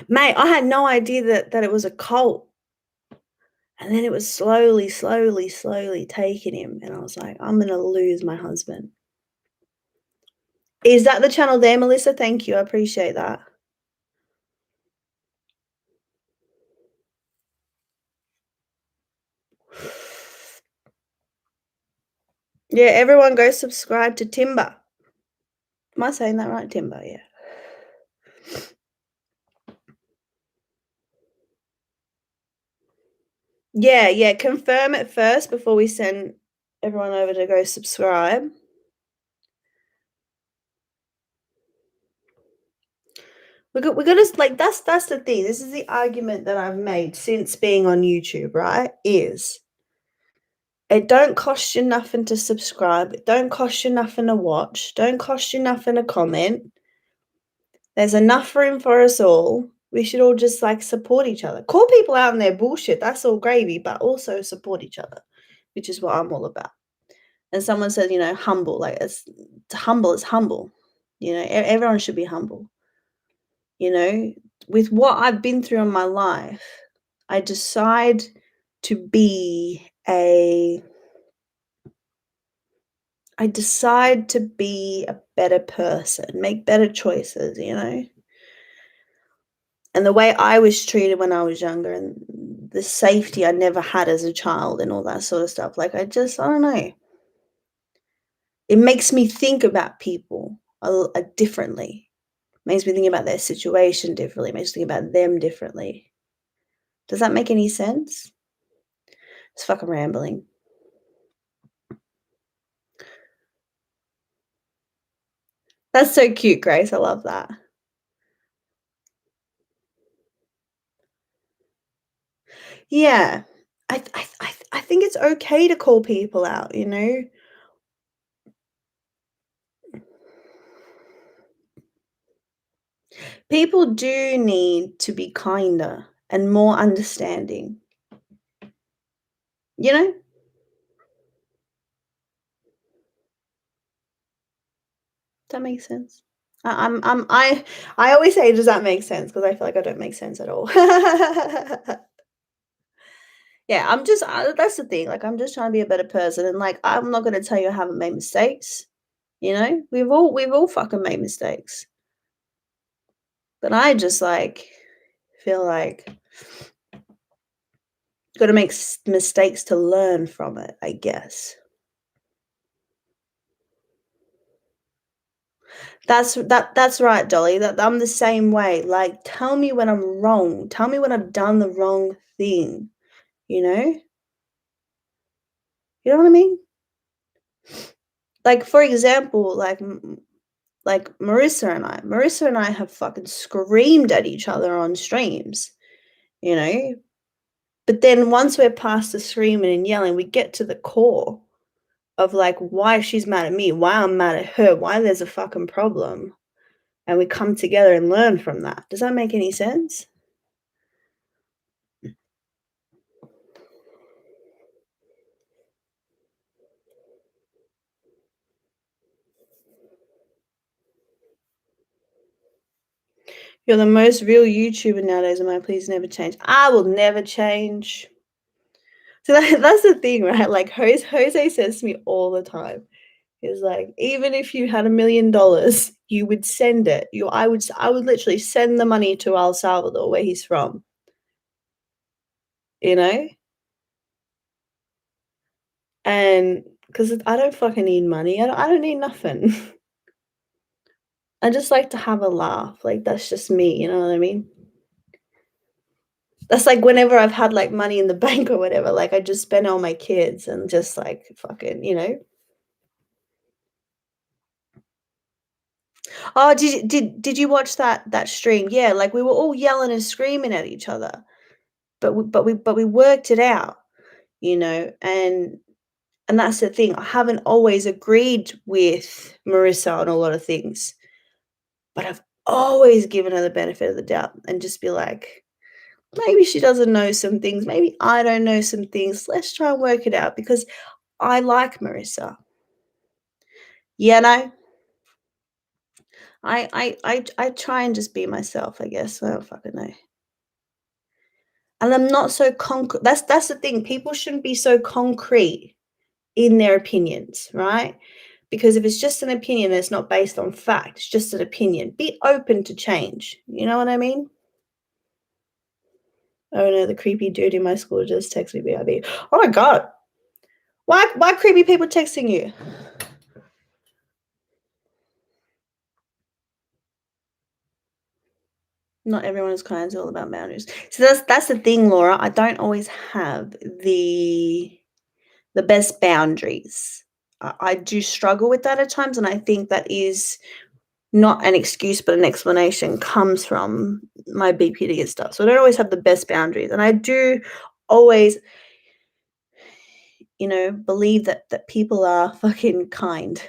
Mate, I had no idea that it was a cult. And then it was slowly taking him. And I was like, I'm going to lose my husband. Is that the channel there, Melissa? Thank you. I appreciate that. Yeah, everyone go subscribe to Timber. Am I saying that right? Timber, yeah. Yeah, confirm it first before we send everyone over to go subscribe. We got to like that's the thing. This is the argument that I've made since being on YouTube, right? Is it don't cost you nothing to subscribe. It don't cost you nothing to watch. Don't cost you nothing to comment. There's enough room for us all. We should all just like support each other. Call people out on their bullshit. That's all gravy, but also support each other, which is what I'm all about. And someone said, humble. Like it's humble is humble. Everyone should be humble. With what I've been through in my life, I decide to be a I decide to be a better person, make better choices, And the way I was treated when I was younger and the safety I never had as a child and all that sort of stuff. Like, I don't know. It makes me think about people differently. Makes me think about their situation differently. Makes me think about them differently. Does that make any sense? It's fucking rambling. That's so cute, Grace. I love that. Yeah. I think it's okay to call people out, People do need to be kinder and more understanding. You know? That makes sense. I always say, "Does that make sense?" Because I feel like I don't make sense at all. Yeah, I'm just that's the thing, like, I'm just trying to be a better person, and, like, I'm not gonna tell you I haven't made mistakes, you know? We've all fucking made mistakes, but I just, like, feel like gotta make mistakes to learn from it, I guess. That's right, Dolly, that I'm the same way, like, tell me when I'm wrong, tell me when I've done the wrong thing, you know? You know what I mean? Like, for example, like Marissa and I have fucking screamed at each other on streams, you know? But then once we're past the screaming and yelling, we get to the core of, like, why she's mad at me, why I'm mad at her, why there's a fucking problem, and we come together and learn from that. Does that make any sense? You're the most real YouTuber nowadays, am I? Please never change. I will never change. So that's the thing, right? Like, Jose says to me all the time, he's like, "Even if you had $1,000,000, you would send it. I would literally send the money to El Salvador, where he's from." You know? And because I don't fucking need money. I don't need nothing. I just like to have a laugh. Like, that's just me, you know what I mean? That's like whenever I've had, like, money in the bank or whatever, like, I just spend it on my kids and just, like, fucking, you know? Oh, did you watch that stream? Yeah, like, we were all yelling and screaming at each other, but we worked it out, you know? And that's the thing, I haven't always agreed with Marissa on a lot of things, but I've always given her the benefit of the doubt and just be like, "Maybe she doesn't know some things, maybe I don't know some things, let's try and work it out," because I like Marissa. You know? I try and just be myself, I guess, I don't fucking know. And I'm not so that's the thing, people shouldn't be so concrete in their opinions, right? Because if it's just an opinion, it's not based on fact, it's just an opinion. Be open to change, you know what I mean? Oh no, the creepy dude in my school just texted me BRB. Oh my god. Why creepy people texting you? Not everyone is kind, it's all about boundaries. So that's the thing, Laura. I don't always have the best boundaries. I do struggle with that at times, and I think that is not an excuse, but an explanation comes from my BPD and stuff. So I don't always have the best boundaries, and I do always, believe that people are fucking kind.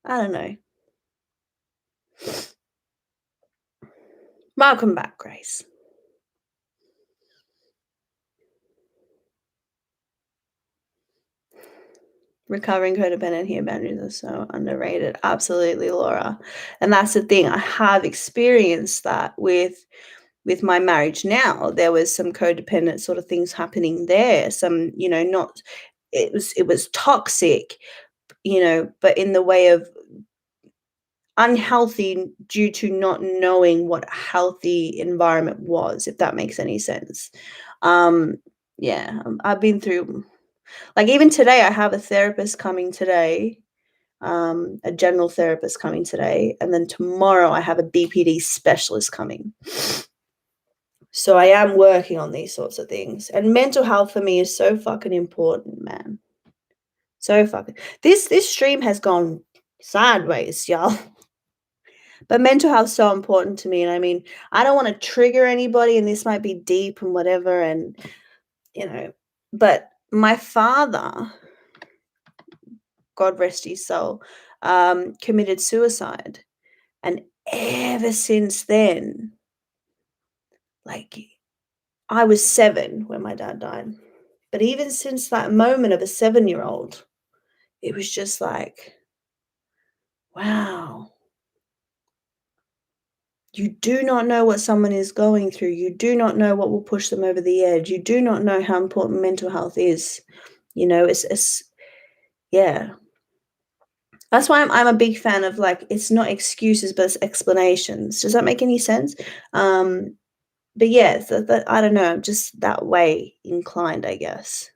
I don't know. Welcome back, Grace. Recovering codependent here, boundaries are so underrated. Absolutely, Laura. And that's the thing. I have experienced that with my marriage now. There was some codependent sort of things happening there. Some, not it was toxic, but in the way of unhealthy due to not knowing what a healthy environment was, if that makes any sense. Um, yeah, I've been through, like, even today, I have a therapist coming today, a general therapist coming today, and then tomorrow I have a BPD specialist coming. So I am working on these sorts of things. And mental health for me is so fucking important, man. So fucking this stream has gone sideways, y'all. But mental health is so important to me. And I mean, I don't want to trigger anybody, and this might be deep and whatever, and but my father, God rest his soul, committed suicide. And ever since then, like, I was 7 when my dad died, but even since that moment of a 7-year-old, it was just like, wow. You do not know what someone is going through. You do not know what will push them over the edge. You do not know how important mental health is. You know, it's yeah. That's why I'm a big fan of, like, it's not excuses, but it's explanations. Does that make any sense? Um, but yeah, so that I don't know, I'm just that way inclined, I guess.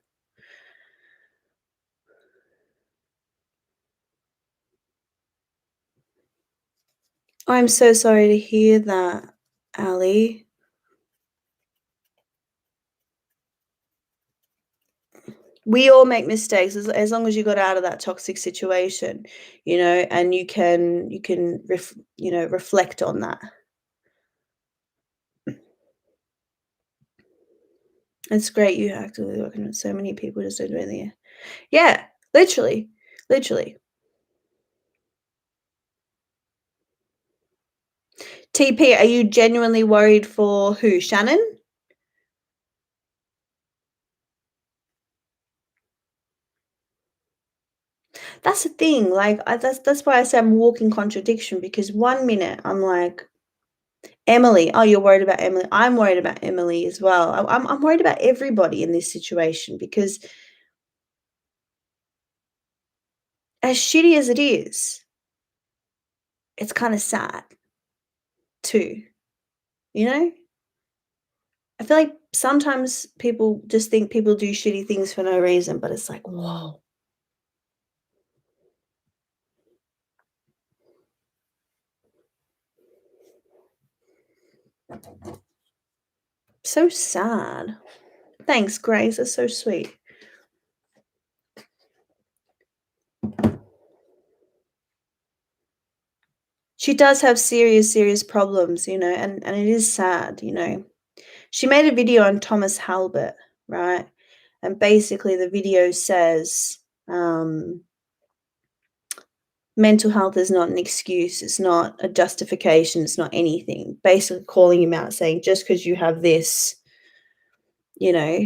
I'm so sorry to hear that, Ali. We all make mistakes as long as you got out of that toxic situation, you know, and you can reflect on that. It's great you actively working with so many people just don't do anything. Yeah, literally, literally. TP, are you genuinely worried for who? Shannon? That's the thing. Like, that's why I say I'm walking contradiction because one minute I'm like, Emily, oh, you're worried about Emily. I'm worried about Emily as well. I'm worried about everybody in this situation because as shitty as it is, it's kind of sad too. You know, I feel like sometimes people just think people do shitty things for no reason, but it's like, whoa, so sad. Thanks, Grace. That's so sweet. She does have serious, serious problems, you know, and it is sad, you know. She made a video on Thomas Halbert, right? And basically the video says, mental health is not an excuse, it's not a justification, it's not anything. Basically calling him out, saying just because you have this, you know,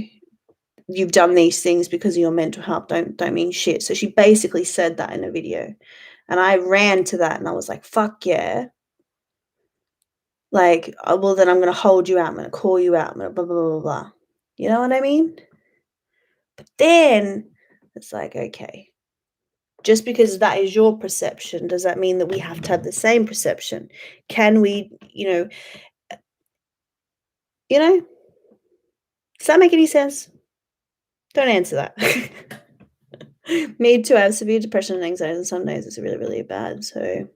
you've done these things because of your mental health don't mean shit. So she basically said that in a video. And I ran to that and I was like, fuck yeah. Like, well, then I'm gonna hold you out, I'm gonna call you out, I'm gonna blah blah blah blah blah. You know what I mean? But then it's like, okay, just because that is your perception, does that mean that we have to have the same perception? Can we, you know, does that make any sense? Don't answer that. Me too. I have severe depression and anxiety, and some days it's really, really bad. So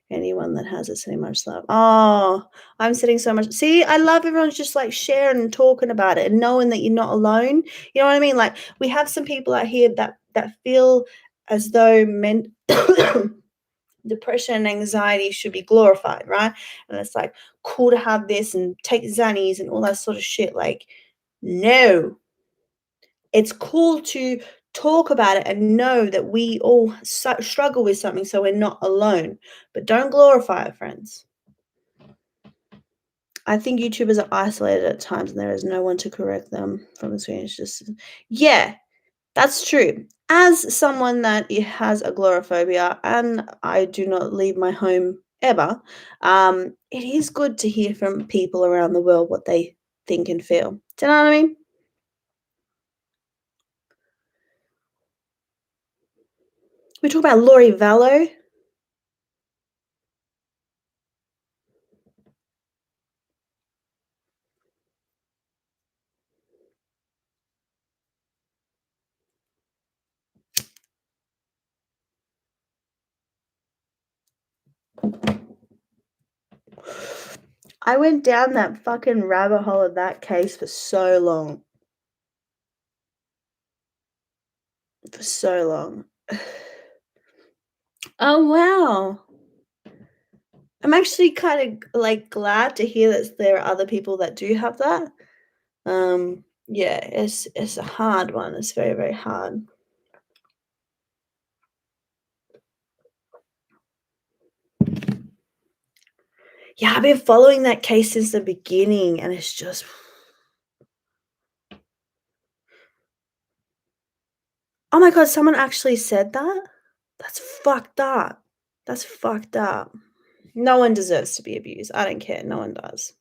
anyone that has it, sending much love. Oh, I'm sending so much. See, I love everyone's just like sharing and talking about it and knowing that you're not alone. You know what I mean? Like we have some people out here that feel as though depression and anxiety should be glorified, right? And it's like cool to have this and take Xannies and all that sort of shit. Like, no, it's cool to talk about it and know that we all struggle with something so we're not alone. But don't glorify it, friends. I think YouTubers are isolated at times and there is no one to correct them from the screen. It's just, yeah, that's true. As someone that has agoraphobia and I do not leave my home ever, it is good to hear from people around the world what they think and feel. Do you know what I mean? We talk about Lori Vallow. I went down that fucking rabbit hole of that case for so long. For so long. Oh, wow. I'm actually kind of like glad to hear that there are other people that do have that. Yeah, it's a hard one. It's very, very hard. Yeah, I've been following that case since the beginning, and it's just. Oh my God, someone actually said that? That's fucked up. That's fucked up. No one deserves to be abused. I don't care. No one does.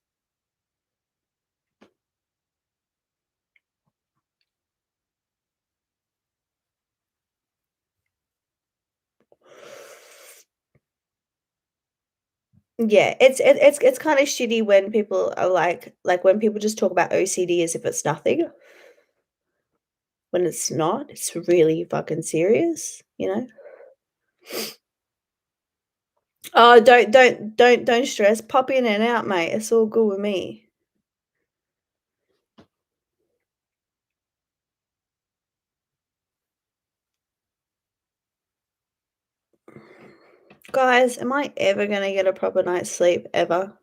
Yeah, it's kind of shitty when people are like when people just talk about OCD as if it's nothing. When it's not, it's really fucking serious, you know? Oh, don't stress. Pop in and out, mate. It's all good with me. Guys, am I ever gonna get a proper night's sleep ever?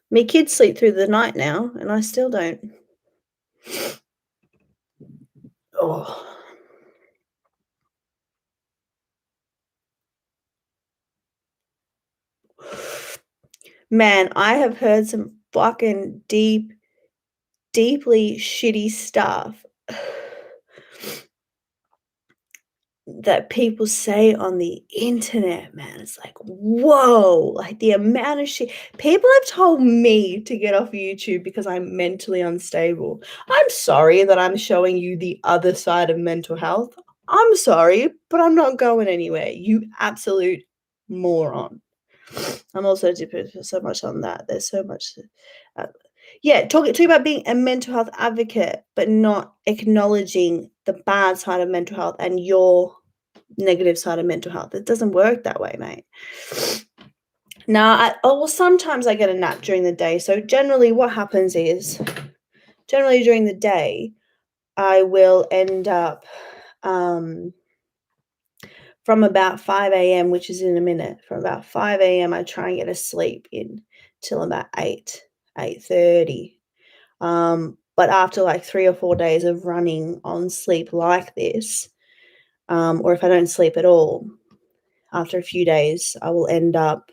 Me kids sleep through the night now, and I still don't. Oh. Man, I have heard some fucking deeply shitty stuff that people say on the internet, man. It's like, whoa, like the amount of shit. People have told me to get off YouTube because I'm mentally unstable. I'm sorry that I'm showing you the other side of mental health. I'm sorry, but I'm not going anywhere. You absolute moron. I'm also dependent so much on that. There's so much. Uh, yeah, talk about being a mental health advocate, but not acknowledging the bad side of mental health and your negative side of mental health. It doesn't work that way, mate. Now, sometimes I get a nap during the day. So generally, what happens is, generally during the day, I will end up from about 5 a.m., which is in a minute. From about 5 a.m., I try and get a sleep in till about 8:30. But after like 3 or 4 days of running on sleep like this, or if I don't sleep at all, after a few days, I will end up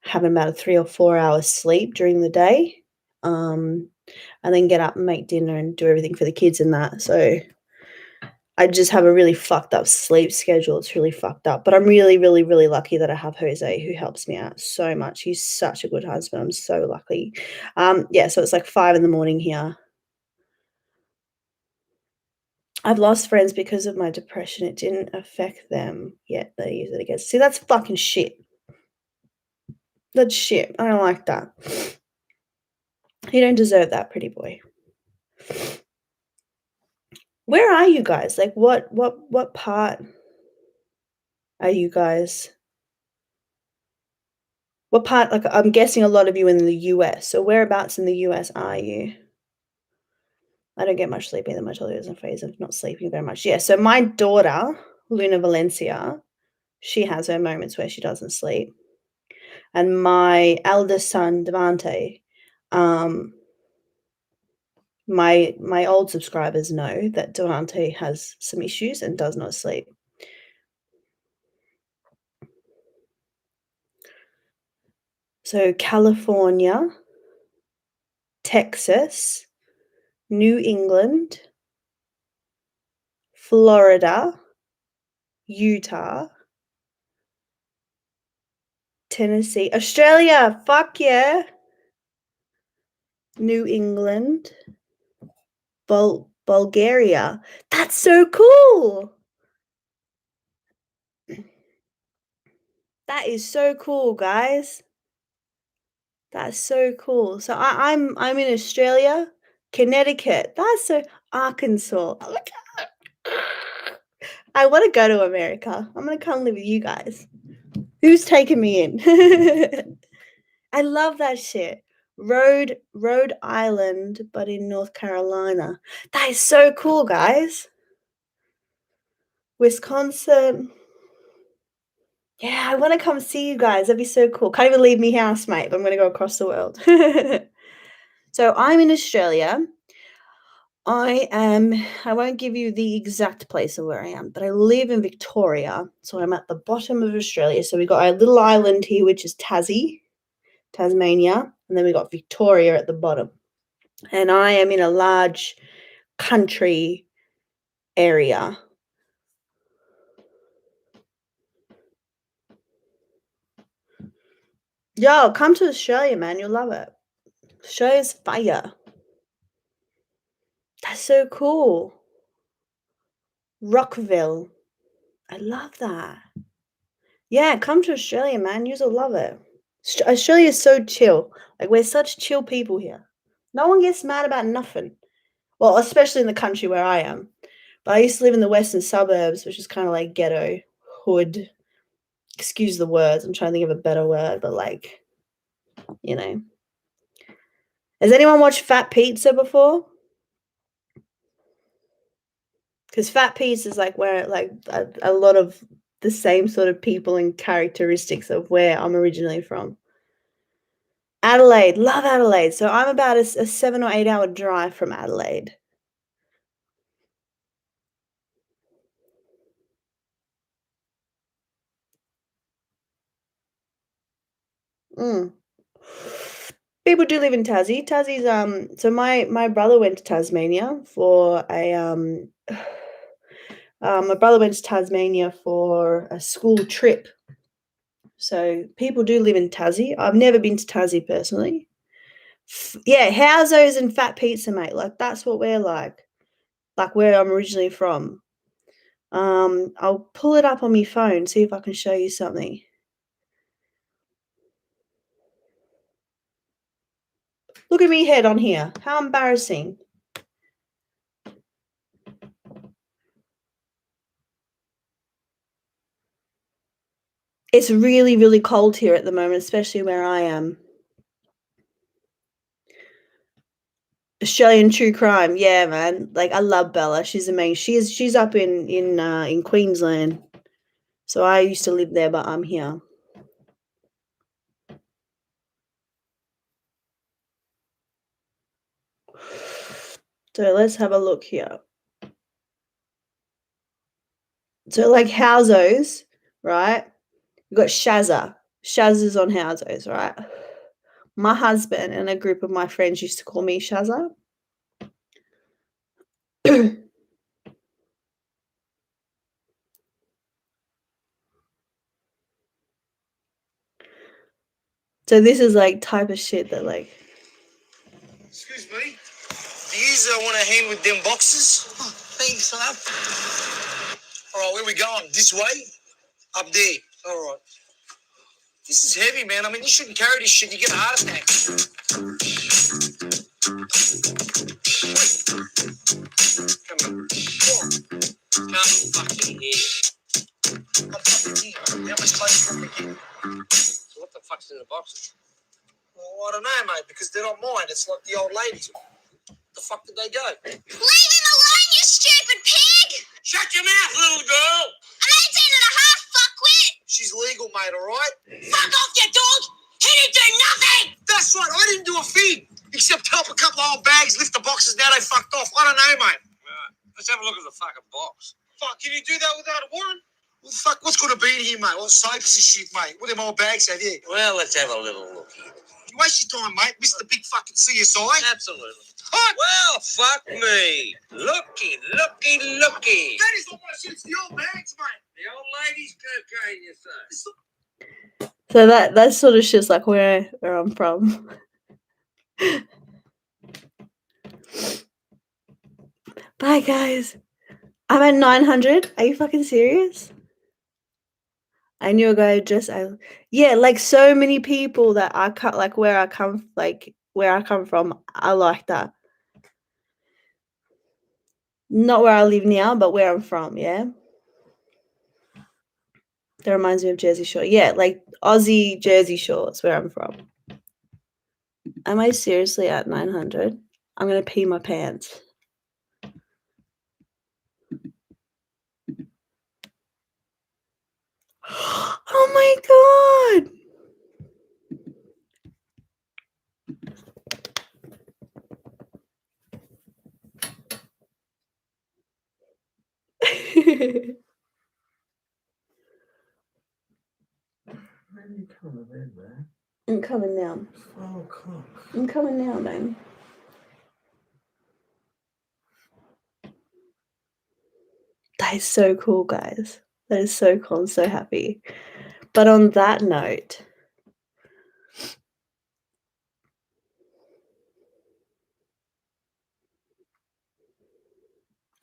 having about a 3 or 4 hours sleep during the day, and then get up and make dinner and do everything for the kids and that. So I just have a really fucked up sleep schedule. It's really fucked up. But I'm really, really, really lucky that I have Jose who helps me out so much. He's such a good husband. I'm so lucky. Yeah, so it's like 5 in the morning here. I've lost friends because of my depression. It didn't affect them yet. They use it against. See, that's fucking shit. That's shit. I don't like that. You don't deserve that, pretty boy. Where are you guys? Like, what part are you guys? What part? Like, I'm guessing a lot of you in the US. So whereabouts in the US are you? I don't get much sleep either. My child is in a phase of not sleeping very much. Yeah. So my daughter, Luna Valencia, she has her moments where she doesn't sleep. And my eldest son, Devante, my old subscribers know that Devante has some issues and does not sleep. So California, Texas, New England, Florida, Utah, Tennessee, Australia, fuck yeah. New England, Bulgaria. That's so cool. That is so cool, guys. That's so cool. So I'm in Australia, Connecticut. That's so Arkansas. Look, I want to go to America. I'm gonna come live with you guys. Who's taking me in? I love that shit. Rhode Island, but in North Carolina. That is so cool, guys. Wisconsin. Yeah, I want to come see you guys. That'd be so cool. Can't even leave me housemate, but I'm going to go across the world. So I'm in Australia. I won't give you the exact place of where I am, but I live in Victoria. So I'm at the bottom of Australia. So we got our little island here, which is Tassie. Tasmania, and then we got Victoria at the bottom. And I am in a large country area. Yo, come to Australia, man. You'll love it. Australia's fire. That's so cool. Rockville. I love that. Yeah, come to Australia, man. You'll love it. Australia is so chill. Like, we're such chill people here. No one gets mad about nothing. Well, especially in the country where I am. But I used to live in the western suburbs, which is kind of like ghetto, hood. Excuse the words. I'm trying to think of a better word, but like, you know. Has anyone watched Fat Pizza before? Because Fat Pizza is like where like a lot of the same sort of people and characteristics of where I'm originally from. Adelaide, love Adelaide. So I'm about a 7 or 8 hour drive from Adelaide. People do live in Tassie. Tassie's so my brother went to Tasmania for a my brother went to Tasmania for a school trip. So people do live in Tassie. I've never been to Tassie personally. Yeah, Housos and Fat Pizza, mate. Like, that's what we're like where I'm originally from. I'll pull it up on my phone, see if I can show you something. Look at me head on here. How embarrassing. It's really, really cold here at the moment, especially where I am. Australian true crime, yeah, man. Like, I love Bella. She's amazing. She's up in Queensland. So I used to live there, but I'm here. So let's have a look here. So like Housos, right? We've got Shazza. Shazza's on Housos, right? My husband and a group of my friends used to call me Shazza. So this is like type of shit that like. Excuse me. Do you want to hand with them boxes? Oh, thanks, love. All right, where are we going? This way? Up there. All right. This is heavy, man. I mean, you shouldn't carry this shit. You get a heart attack. Come on. Come fucking here. I'm fucking here. How much place can we get? So what the fuck's in the boxes? Well, I don't know, mate, because they're not mine. It's like the old ladies. The fuck did they go? Leave him alone, you stupid pig! Shut your mouth, little girl! I'm 18 and a half, fuckwit! She's legal, mate, all right? Fuck off, you dog! He didn't do nothing! That's right, I didn't do a thing! Except help a couple of old bags lift the boxes, now they fucked off. I don't know, mate. Right. Let's have a look at the fucking box. Fuck, can you do that without a warrant? Well, fuck, what's going to be in here, mate? What soaps and shit, mate? What them old bags have here? Well, let's have a little look here. You waste your time, mate. Mr. Big fucking CSI. Absolutely. What? Well, fuck me. Looky. That is not my shit. It's the old bags, mate. The old lady's cocaine, you say. So that's sort of just like where I'm from. Bye, guys. I'm at 900. Are you fucking serious? I knew a guy just yeah, like so many people that I cut like where I come from, I like that. Not where I live now, but where I'm from, yeah. That reminds me of Jersey Shore. Yeah, like Aussie Jersey Shore is where I'm from. Am I seriously at 900? I'm gonna pee my pants. Oh my god! coming now. 12 o'clock. I'm coming now, man. That is so cool, guys. That is so cool. I'm so happy. But on that note,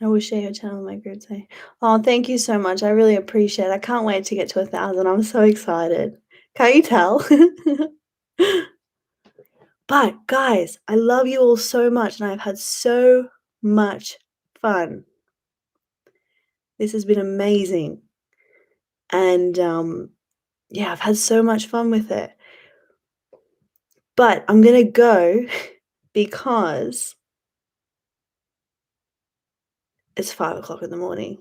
I will share your channel in my group today. Oh, thank you so much. I really appreciate it. I can't wait to get to 1,000. I'm so excited. Can't you tell? But guys, I love you all so much, and I've had so much fun. This has been amazing. And yeah, I've had so much fun with it. But I'm going to go because it's 5 o'clock in the morning.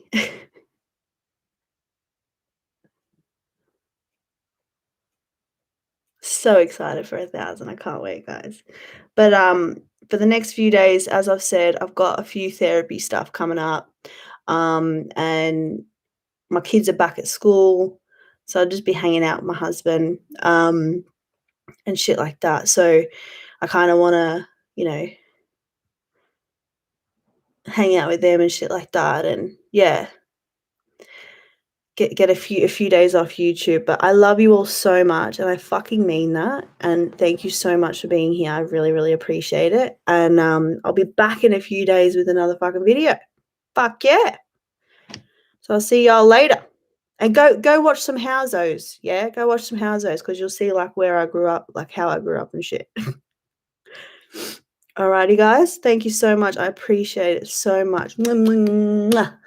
So excited for 1,000. I can't wait, guys. But for the next few days, as I've said, I've got a few therapy stuff coming up. And my kids are back at school, so I'll just be hanging out with my husband and shit like that. So I kind of want to, you know, hang out with them and shit like that, and yeah, get a few days off YouTube. But I love you all so much, and I fucking mean that. And thank you so much for being here. I really, really appreciate it. And I'll be back in a few days with another fucking video. Fuck yeah. So I'll see y'all later. And go watch some housos. Yeah, go watch some housos, because you'll see like where I grew up, like how I grew up and shit. Alrighty, guys. Thank you so much. I appreciate it so much. Mwah, mwah, mwah.